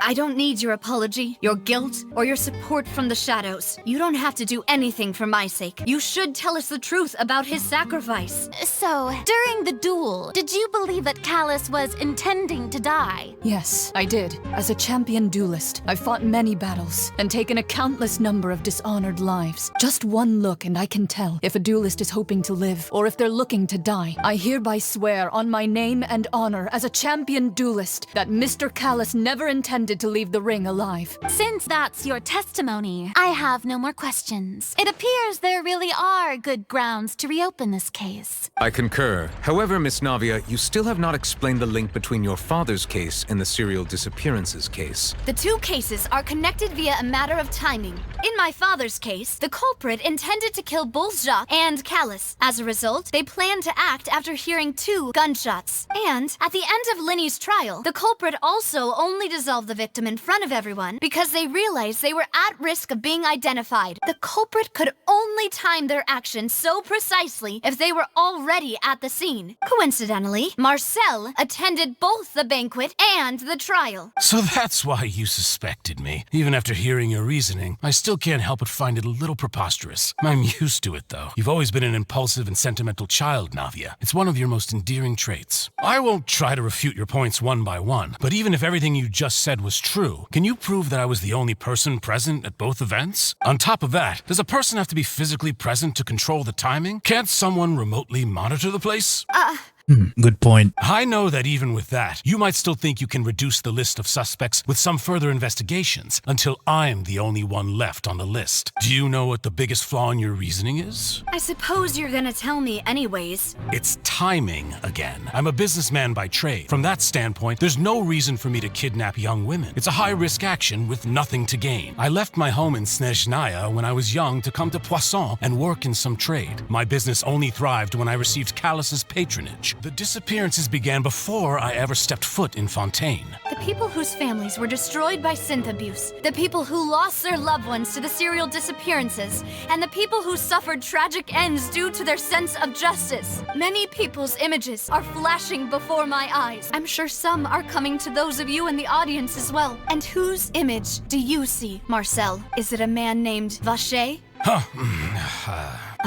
I don't need your apology, your guilt, or your support from the shadows. You don't have to do anything for my sake. You should tell us the truth about his sacrifice. So, during the duel, did you believe that Callas was intending to die? Yes, I did. As a champion duelist, I've fought many battles and taken a countless number of dishonored lives. Just one look and I can tell if a duelist is hoping to live or if they're looking to die. I hereby swear on my name and honor as a champion duelist that Mr. Callas never intended to leave the ring alive. Since that's your testimony, I have no more questions. It appears there really are good grounds to reopen this case. I concur. However, Miss Navia, you still have not explained the link between your father's case and the serial disappearances case. The two cases are connected via a matter of timing. In my father's case, the culprit intended to kill both Jacques and Callas. As a result, they planned to act after hearing 2 gunshots. And at the end of Linny's trial, the culprit also only dissolved the victim in front of everyone because they realized they were at risk of being identified. The culprit could only time their actions so precisely if they were already at the scene. Coincidentally, Marcel attended both the banquet and the trial. So that's why you suspected me. Even after hearing your reasoning, I still can't help but find it a little preposterous. I'm used to it, though. You've always been an impulsive and sentimental child, Navia. It's one of your most endearing traits. I won't try to refute your points one by one, but even if everything you just said was true, can you prove that I was the only person present at both events? On top of that, does a person have to be physically present to control the timing? Can't someone remotely monitor the place? Good point. I know that even with that, you might still think you can reduce the list of suspects with some further investigations until I'm the only one left on the list. Do you know what the biggest flaw in your reasoning is? I suppose you're gonna tell me anyways. It's timing again. I'm a businessman by trade. From that standpoint, there's no reason for me to kidnap young women. It's a high-risk action with nothing to gain. I left my home in Snezhnaya when I was young to come to Poisson and work in some trade. My business only thrived when I received Callas's patronage. The disappearances began before I ever stepped foot in Fontaine. The people whose families were destroyed by Sinthe abuse, the people who lost their loved ones to the serial disappearances, and the people who suffered tragic ends due to their sense of justice. Many people's images are flashing before my eyes. I'm sure some are coming to those of you in the audience as well. And whose image do you see, Marcel? Is it a man named Vacher?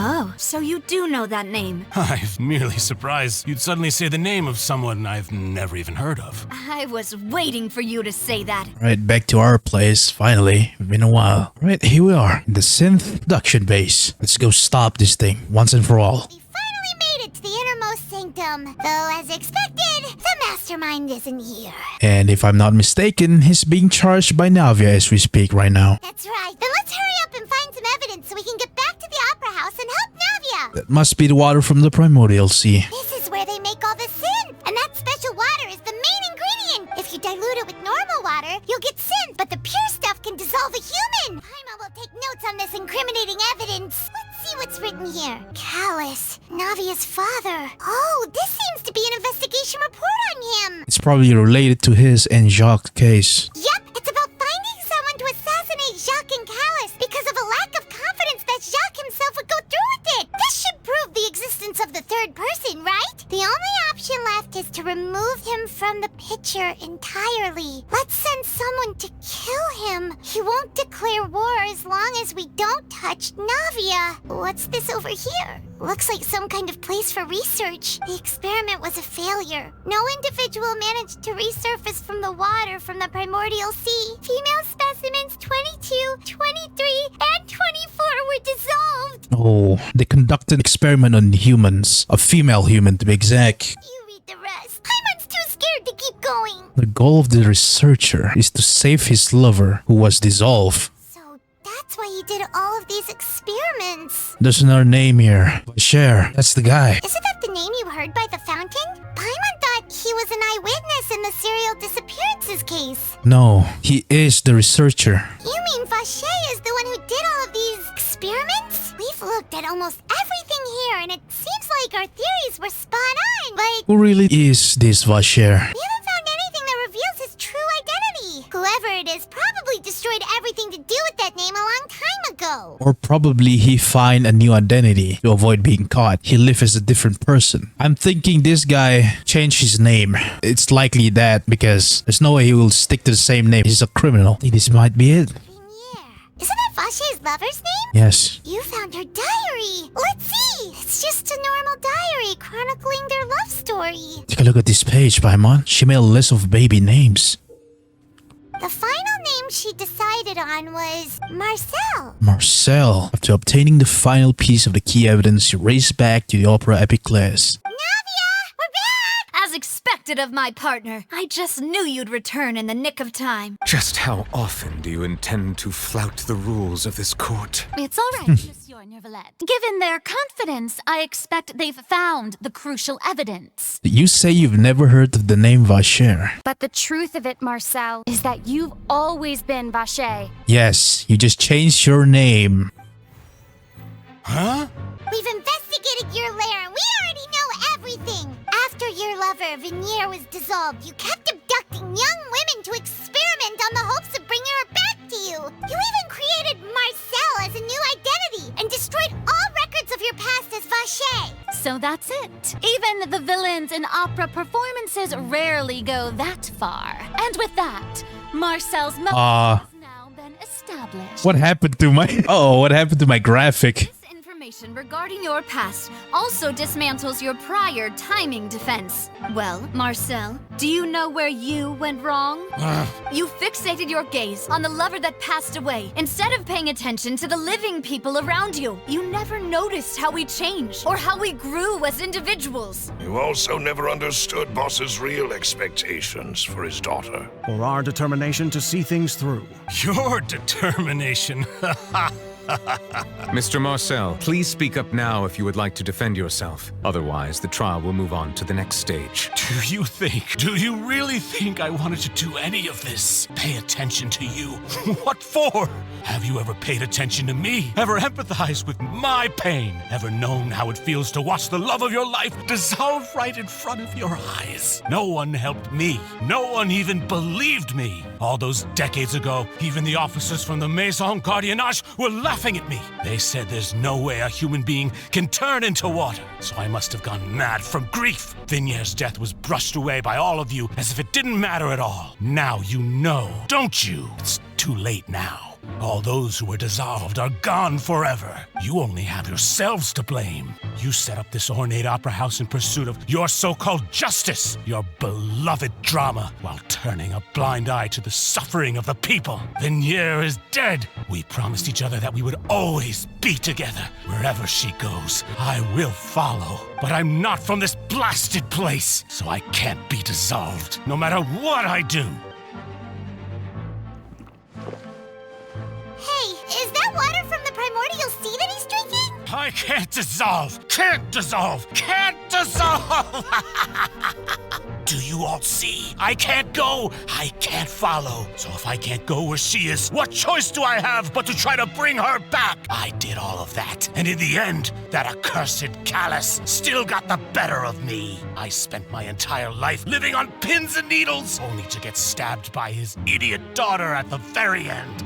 Oh, so you do know that name. I'm merely surprised you'd suddenly say the name of someone I've never even heard of. I was waiting for you to say that. Right, back to our place, finally. It's been a while. Right, here we are, in the Sinthe production base. Let's go stop this thing, once and for all. We finally made it to the innermost sanctum. Though, as expected, the mastermind isn't here. And if I'm not mistaken, he's being charged by Navia as we speak right now. That's right. Then let's hurry up and find some evidence so we can get back to the opera house and help Navia. That must be the water from the primordial sea. This is where they make all the synth. And that special water is the main ingredient. If you dilute it with normal water, you'll get synth. But the pure stuff can dissolve a human. Paimon will take notes on this incriminating evidence. Let's see what's written here. Callas, Navia's father. Oh, this seems to be an investigation report on him. It's probably related to his and Jacques' case. Yep, it's about finding someone to assassinate Jacques and Callas because of a lack of confidence that Jacques himself would go through with it. This should prove the existence of the third person, right? The only option left is to remove him from the picture entirely. Let's send someone to kill him. He won't declare war as long as we don't touch Navia. What's this over here? Looks like some kind of place for research. The experiment was a failure. No individual managed to resurface from the water from the primordial sea. Female specimens 22, 23, and 24 were dissolved. Oh, they conducted an experiment on humans. A female human, to be exact. You read the rest. Paimon's too scared to keep going. The goal of the researcher is to save his lover, who was dissolved. So That's why he did all of these experiments. There's another name here. Vacher. That's the guy. Isn't that the name you heard by the fountain? Paimon thought he was an eyewitness in the serial disappearances case. No, he is the researcher. You mean Vacher is the one who did all of these experiments? We've looked at almost everything here, and it seems like our theories were spot on, but Who really is this Vacher? we haven't found anything that reveals his true identity. Whoever it is probably destroyed everything to do with that name a long time ago. Or probably he find a new identity to avoid being caught. He lives as a different person. I'm thinking this guy changed his name. It's likely that because there's no way he will stick to the same name. He's a criminal. I think this might be it. Isn't that Vacher's lover's name? Yes. You found her diary. Let's see. It's just a normal diary chronicling their love story. Take a look at this page, Paimon. She made a list of baby names. The final name she decided on was Marcel. Marcel. After obtaining the final piece of the key evidence, she raced back to the opera epic class. As expected of my partner, I just knew you'd return in the nick of time. Just how often do you intend to flout the rules of this court? It's all right, Monsieur Neuvillette. Given their confidence, I expect they've found the crucial evidence. You say you've never heard of the name Vacher. But the truth of it, Marcel, is that you've always been Vacher. Yes, you just changed your name. Huh? We've investigated your lair and we already know everything. After your lover, Vacher, was dissolved, you kept abducting young women to experiment on the hopes of bringing her back to you. You even created Marcel as a new identity and destroyed all records of your past as Vacher. So that's it. Even the villains in opera performances rarely go that far. And with that, Marcel's motive has now been established. What happened to my... Oh, what happened to my graphic? Information regarding your past also dismantles your prior timing defense. Well, Marcel, do you know where you went wrong? You fixated your gaze on the lover that passed away instead of paying attention to the living people around you. You never noticed how we changed or how we grew as individuals. You also never understood Boss's real expectations for his daughter. Or our determination to see things through. Your determination. Mr. Marcel, please speak up now if you would like to defend yourself. Otherwise, the trial will move on to the next stage. Do you really think I wanted to do any of this? Pay attention to you? What for? Have you ever paid attention to me? Ever empathized with my pain? Ever known how it feels to watch the love of your life dissolve right in front of your eyes? No one helped me. No one even believed me. All those decades ago, even the officers from the Maison Cardinale were laughing at me. They said there's no way a human being can turn into water. So I must have gone mad from grief. Vacher's death was brushed away by all of you as if it didn't matter at all. Now you know, don't you? It's too late now. All those who were dissolved are gone forever. You only have yourselves to blame. You set up this ornate opera house in pursuit of your so-called justice, your beloved drama, while turning a blind eye to the suffering of the people. Vacher is dead. We promised each other that we would always be together. Wherever she goes, I will follow. But I'm not from this blasted place, so I can't be dissolved, no matter what I do. Hey, is that water from the primordial sea that he's drinking? I can't dissolve! Can't dissolve! Can't dissolve! Do you all see? I can't go! I can't follow! So if I can't go where she is, what choice do I have but to try to bring her back? I did all of that, and in the end, that accursed Callas still got the better of me. I spent my entire life living on pins and needles, only to get stabbed by his idiot daughter at the very end.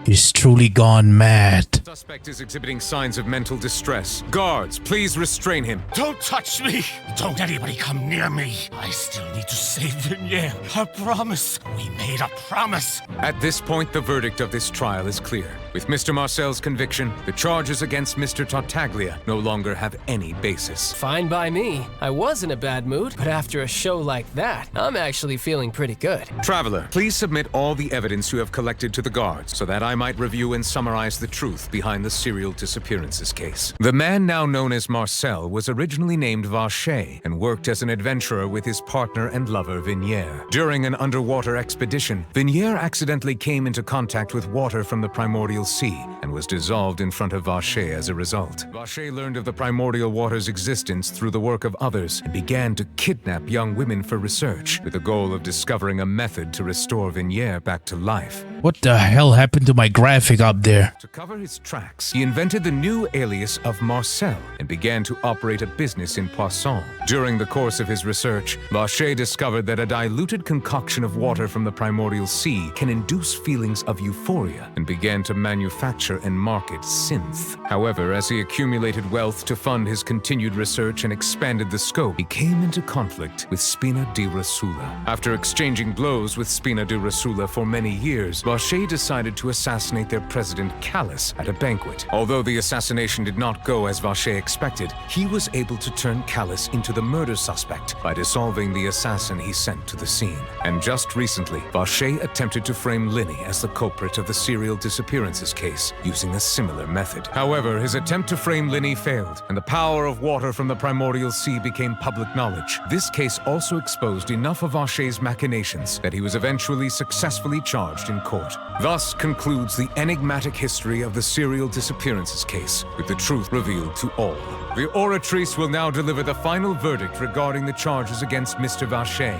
He's truly gone mad. Suspect is exhibiting signs of mental distress. Guards, please restrain him. Don't touch me! Don't anybody come near me! I still need to save Vacher. A promise. We made a promise. At this point, the verdict of this trial is clear. With Mr. Marcel's conviction, the charges against Mr. Tartaglia no longer have any basis. Fine by me. I was in a bad mood, but after a show like that, I'm actually feeling pretty good. Traveler, please submit all the evidence you have collected to the guards so that I might review and summarize the truth behind the serial disappearances case. The man now known as Marcel was originally named Vacher and worked as an adventurer with his partner and lover Vacher. During an underwater expedition, Vacher accidentally came into contact with water from the primordial sea and was dissolved in front of Vacher as a result. Vacher learned of the primordial water's existence through the work of others and began to kidnap young women for research, with the goal of discovering a method to restore Vacher back to life. What the hell happened to my graphic up there? To cover his tracks, he invented the new alias of Marcel and began to operate a business in Poisson. During the course of his research, Vacher discovered that a diluted concoction of water from the primordial sea can induce feelings of euphoria and began to manufacture and market Sinthe. However, as he accumulated wealth to fund his continued research and expanded the scope, he came into conflict with Spina di Rosula. After exchanging blows with Spina di Rosula for many years, Vacher decided to assassinate their president Callas at a banquet. Although the assassination did not go as Vacher expected, he was able to turn Callas into the murder suspect by dissolving the assassin he sent to the scene. And just recently, Vacher attempted to frame Linny as the culprit of the serial disappearances case using a similar method. However, his attempt to frame Linny failed, and the power of water from the primordial sea became public knowledge. This case also exposed enough of Vacher's machinations that he was eventually successfully charged in court. Thus concludes the enigmatic history of the serial disappearances case, with the truth revealed to all. The Oratrice will now deliver the final verdict regarding the charges against Mr. Vacher.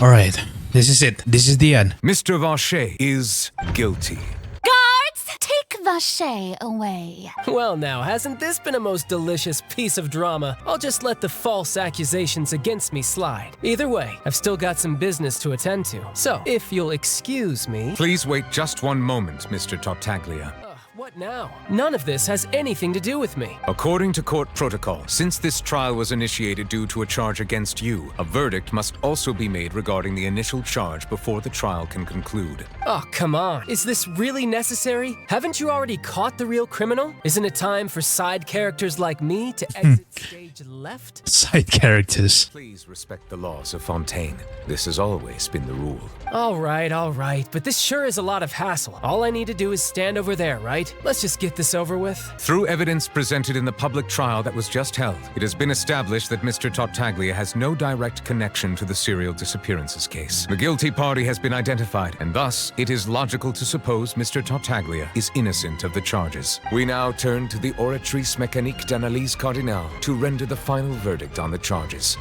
Alright, this is it. This is the end. Mr. Vacher is guilty. Guards, take Vacher away. Well now, hasn't this been a most delicious piece of drama? I'll just let the false accusations against me slide. Either way, I've still got some business to attend to. So, if you'll excuse me... Please wait just one moment, Mr. Tartaglia. What now? None of this has anything to do with me. According to court protocol, since this trial was initiated due to a charge against you, a verdict must also be made regarding the initial charge before the trial can conclude. Oh, come on. Is this really necessary? Haven't you already caught the real criminal? Isn't it time for side characters like me to exit stage left? Side characters. Please respect the laws of Fontaine. This has always been the rule. All right, but this sure is a lot of hassle. All I need to do is stand over there, right? Let's just get this over with. Through evidence presented in the public trial that was just held, it has been established that Mr. Tartaglia has no direct connection to the serial disappearances case. The guilty party has been identified, and thus, it is logical to suppose Mr. Tartaglia is innocent of the charges. We now turn to the Oratrice Mecanique d'Analyse Cardinale to render the final verdict on the charges.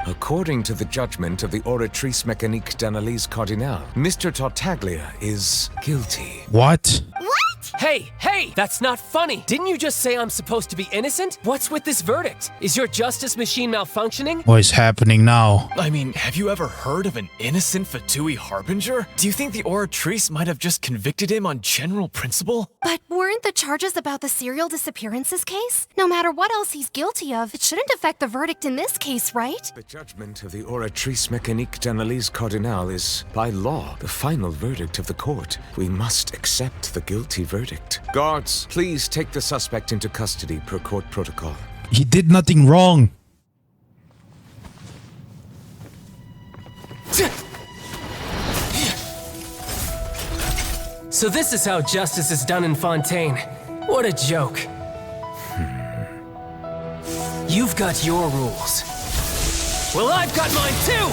According to the judgment of the Oratrice Mecanique d'Analyse Cardinale, Mr. Tartaglia is guilty. What? Hey, that's not funny. Didn't you just say I'm supposed to be innocent? What's with this verdict? Is your justice machine malfunctioning? What is happening now? I mean, have you ever heard of an innocent Fatui Harbinger? Do you think the Oratrice might have just convicted him on general principle? But weren't the charges about the serial disappearances case? No matter what else he's guilty of, it shouldn't affect the verdict in this case, right? The judgment of the Oratrice Mecanique d'Analyse Cardinale is, by law, the final verdict of the court. We must accept the guilty verdict. Guards, please take the suspect into custody per court protocol. He did nothing wrong. So this is how justice is done in Fontaine. What a joke. You've got your rules. Well, I've got mine too!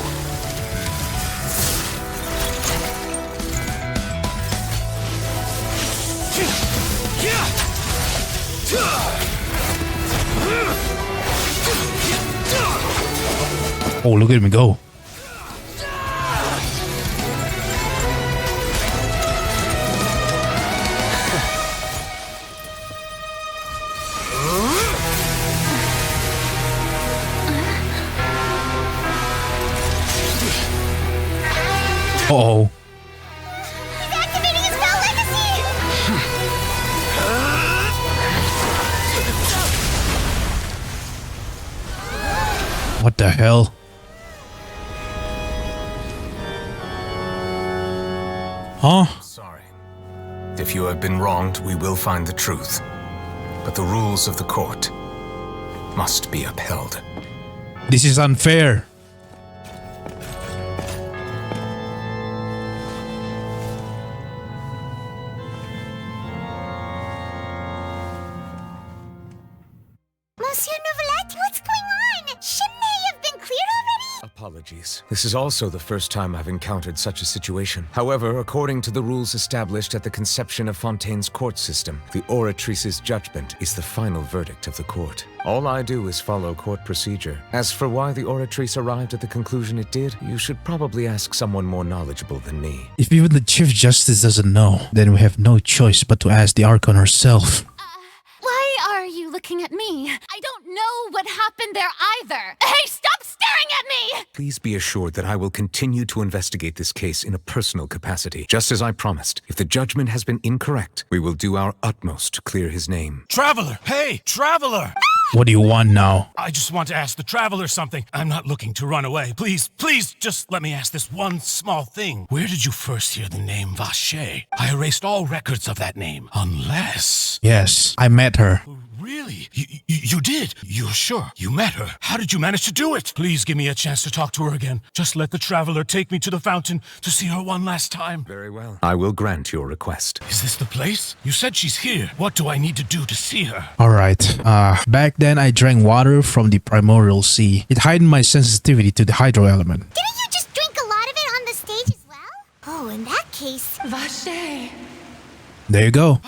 Oh, look at him go. Uh-oh. He's activating his spell legacy! What the hell? Huh? Sorry. If you have been wronged, we will find the truth. But the rules of the court must be upheld. This is unfair. Monsieur Neuvillette, what's going on? Shouldn't they have been cleared already? Apologies. This is also the first time I've encountered such a situation. However, according to the rules established at the conception of Fontaine's court system, the Oratrice's judgment is the final verdict of the court. All I do is follow court procedure. As for why the Oratrice arrived at the conclusion it did, you should probably ask someone more knowledgeable than me. If even the Chief Justice doesn't know, then we have no choice but to ask the Archon herself. Why are you looking at me? I don't know what happened there either. Hey, stop staring at me! Please be assured that I will continue to investigate this case in a personal capacity. Just as I promised, if the judgment has been incorrect, we will do our utmost to clear his name. Traveler! Hey, Traveler! What do you want now? I just want to ask the Traveler something. I'm not looking to run away. Please, please, just let me ask this one small thing. Where did you first hear the name Vacher? I erased all records of that name, unless... Yes, I met her. Really? You did? You're sure? You met her? How did you manage to do it? Please give me a chance to talk to her again. Just let the Traveler take me to the fountain to see her one last time. Very well. I will grant your request. Is this the place? You said she's here. What do I need to do to see her? Alright, back then I drank water from the primordial sea. It heightened my sensitivity to the hydro element. Didn't you just drink a lot of it on the stage as well? Oh, in that case... Vacher. There you go.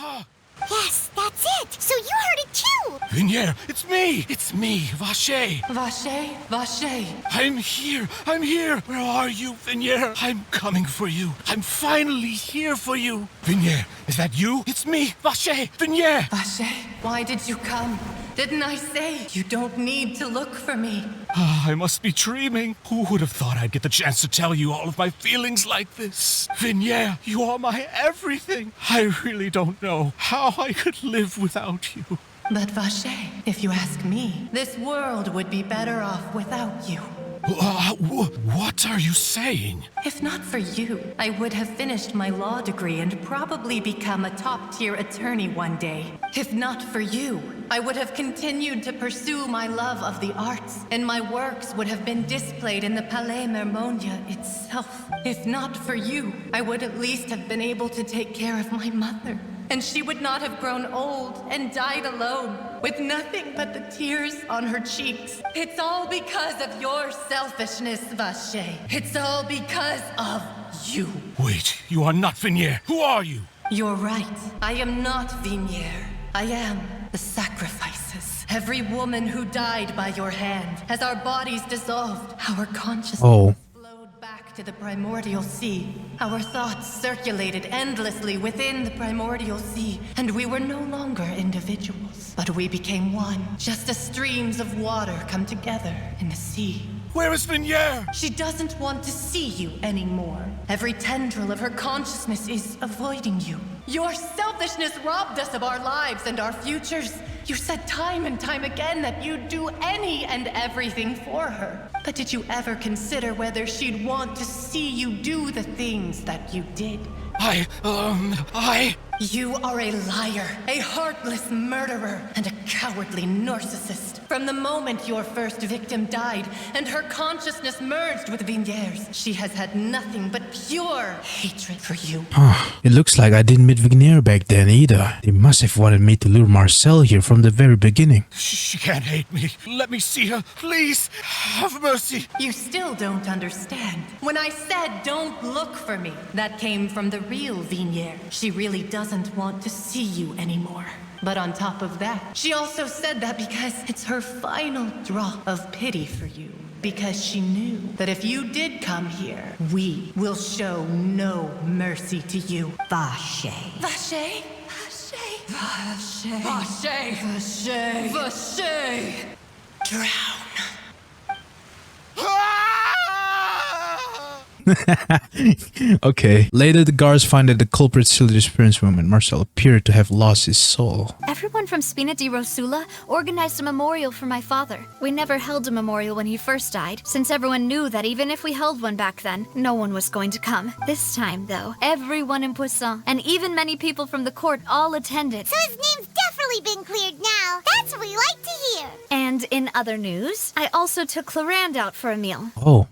Yes, that's it. So you heard it too. Vignere, it's me! It's me, Vacher! Vacher? Vacher? I'm here! I'm here! Where are you, Vignere? I'm coming for you. I'm finally here for you. Vignere, is that you? It's me, Vacher! Vignere! Vacher, why did you come? Didn't I say you don't need to look for me? I must be dreaming. Who would have thought I'd get the chance to tell you all of my feelings like this? Vignere, you are my everything. I really don't know how I could live without you. But Vacher, if you ask me, this world would be better off without you. What are you saying? If not for you, I would have finished my law degree and probably become a top-tier attorney one day. If not for you, I would have continued to pursue my love of the arts, and my works would have been displayed in the Palais Mermonia itself. If not for you, I would at least have been able to take care of my mother. And she would not have grown old and died alone, with nothing but the tears on her cheeks. It's all because of your selfishness, Vacher. It's all because of you. Wait, you are not Vignere. Who are you? You're right. I am not Vignere. I am the sacrifices. Every woman who died by your hand, as our bodies dissolved, our consciousness flowed back to the primordial sea. Our thoughts circulated endlessly within the primordial sea, and we were no longer individuals, but we became one, just as streams of water come together in the sea. Where is Vignere? She doesn't want to see you anymore. Every tendril of her consciousness is avoiding you. Your selfishness robbed us of our lives and our futures. You said time and time again that you'd do any and everything for her. But did you ever consider whether she'd want to see you do the things that you did? You are a liar, a heartless murderer, and a cowardly narcissist. From the moment your first victim died and her consciousness merged with Vignere's, she has had nothing but pure hatred for you. It looks like I didn't meet Vignere back then either. They must have wanted me to lure Marcel here from the very beginning. She can't hate me. Let me see her. Please, have mercy. You still don't understand. When I said don't look for me, that came from the real Vignere. She really doesn't want to see you anymore. But on top of that, she also said that because it's her final drop of pity for you. Because she knew that if you did come here, we will show no mercy to you. Vacher. Vacher? Vacher. Vacher. Vacher. Vacher. Vacher. Drown. Okay. Later, the guards find that the culprit still disappearance woman, Marcel, appeared to have lost his soul. Everyone from Spina di Rosula organized a memorial for my father. We never held a memorial when he first died, since everyone knew that even if we held one back then, no one was going to come. This time, though, everyone in Poisson, and even many people from the court, all attended. So his name's definitely been cleared now. That's what we like to hear. And in other news, I also took Clarande out for a meal. Oh.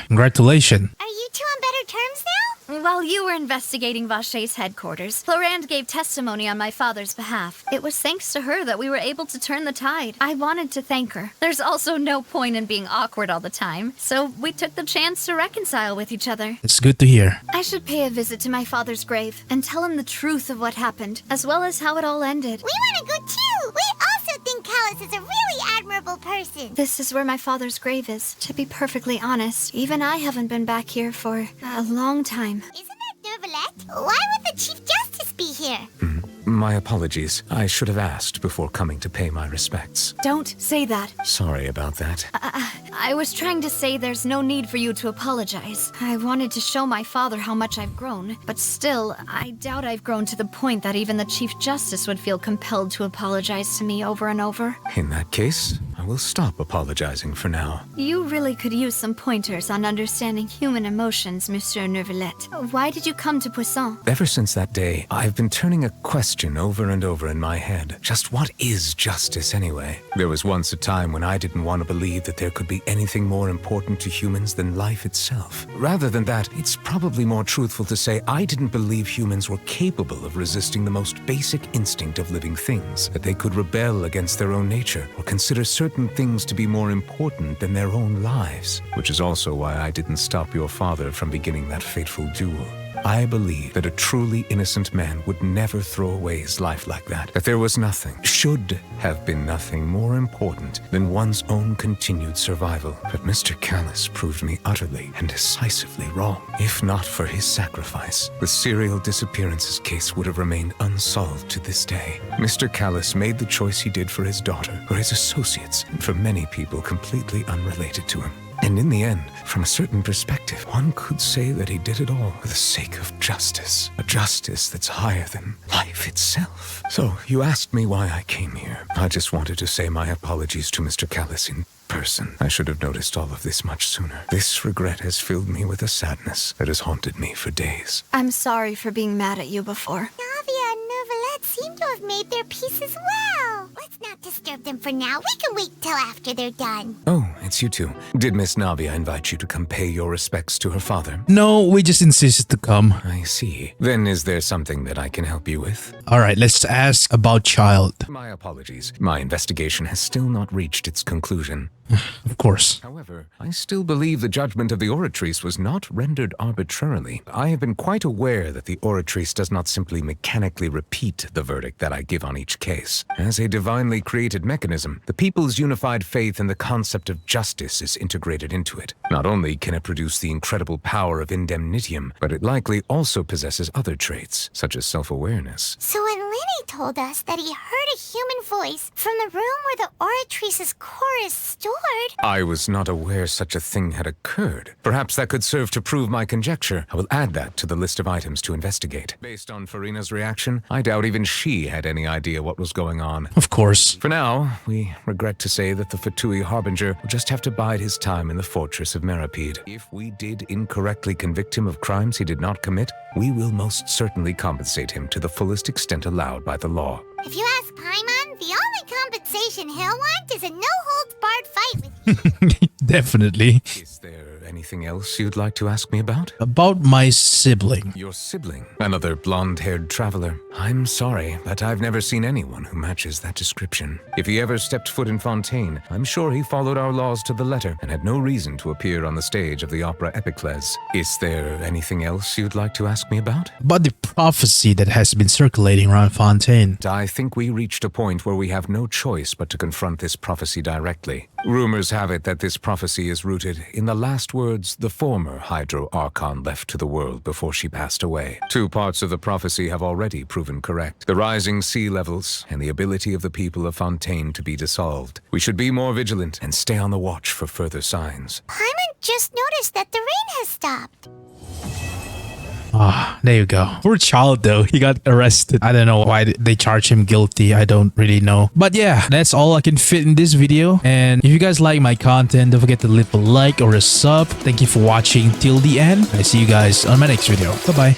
Congratulations. Are you two on better terms now? While you were investigating Vacher's headquarters, Clarande gave testimony on my father's behalf. It was thanks to her that we were able to turn the tide. I wanted to thank her. There's also no point in being awkward all the time, so we took the chance to reconcile with each other. It's good to hear. I should pay a visit to my father's grave and tell him the truth of what happened, as well as how it all ended. We want to go too. We also think Callas is a really admirable person. This is where my father's grave is. To be perfectly honest, even I haven't been back here for a long time. Isn't that Neuvillette? Why would the Chief Justice be here? My apologies. I should have asked before coming to pay my respects. Don't say that. Sorry about that. I was trying to say there's no need for you to apologize. I wanted to show my father how much I've grown, but still, I doubt I've grown to the point that even the Chief Justice would feel compelled to apologize to me over and over. In that case, I will stop apologizing for now. You really could use some pointers on understanding human emotions, Monsieur Neuvillette. Why did you come to Poisson? Ever since that day, I've been turning a question over and over in my head. Just what is justice anyway? There was once a time when I didn't want to believe that there could be anything more important to humans than life itself. Rather than that, it's probably more truthful to say I didn't believe humans were capable of resisting the most basic instinct of living things, that they could rebel against their own nature or consider certain things to be more important than their own lives, which is also why I didn't stop your father from beginning that fateful duel. I believe that a truly innocent man would never throw away his life like that. That there was nothing, should have been nothing more important than one's own continued survival. But Mr. Callas proved me utterly and decisively wrong. If not for his sacrifice, the serial disappearances case would have remained unsolved to this day. Mr. Callas made the choice he did for his daughter, for his associates, and for many people completely unrelated to him. And in the end, from a certain perspective, one could say that he did it all for the sake of justice. A justice that's higher than life itself. So, you asked me why I came here. I just wanted to say my apologies to Mr. Callas in person. I should have noticed all of this much sooner. This regret has filled me with a sadness that has haunted me for days. I'm sorry for being mad at you before. Navia and Neuvillette seem to have made their peace as well. Let's not disturb them for now. We can wait till after they're done. Oh, it's you two. Did Miss Navia invite you to come pay your respects to her father? No, we just insisted to come. I see. Then is there something that I can help you with? Alright, let's ask about child. My apologies. My investigation has still not reached its conclusion. Of course. However, I still believe the judgment of the Oratrice was not rendered arbitrarily. I have been quite aware that the Oratrice does not simply mechanically repeat the verdict that I give on each case. As a divinely created mechanism, the people's unified faith in the concept of justice is integrated into it. Not only can it produce the incredible power of indemnitium, but it likely also possesses other traits, such as self-awareness. So when Lenny told us that he heard a human voice from the room where the Oratrice's core is stored, I was not aware such a thing had occurred. Perhaps that could serve to prove my conjecture. I will add that to the list of items to investigate. Based on Farina's reaction, I doubt even she had any idea what was going on. Of course. For now, we regret to say that the Pt.3 Harbinger will just have to bide his time in the fortress of Meripede. If we did incorrectly convict him of crimes he did not commit, we will most certainly compensate him to the fullest extent allowed by the law. if you ask Paimon, the only compensation he'll want is a no-holds-barred fight with you. Definitely. Is there anything else you'd like to ask me about? About my sibling. Your sibling? Another blonde-haired traveler. I'm sorry, but I've never seen anyone who matches that description. If he ever stepped foot in Fontaine, I'm sure he followed our laws to the letter and had no reason to appear on the stage of the opera Epiclese. Is there anything else you'd like to ask me about? About the prophecy that has been circulating around Fontaine. I think we reached a point where we have no choice but to confront this prophecy directly. Rumors have it that this prophecy is rooted in the last words the former Hydro Archon left to the world before she passed away. Two parts of the prophecy have already proven correct: the rising sea levels and the ability of the people of Fontaine to be dissolved. We should be more vigilant and stay on the watch for further signs. Paimon just noticed that the rain has stopped. Ah, there you go. Poor child though. He got arrested. I don't know why they charge him guilty. I don't really know. But yeah, that's all I can fit in this video. And if you guys like my content, don't forget to leave a like or a sub. Thank you for watching till the end. I see you guys on my next video. Bye-bye.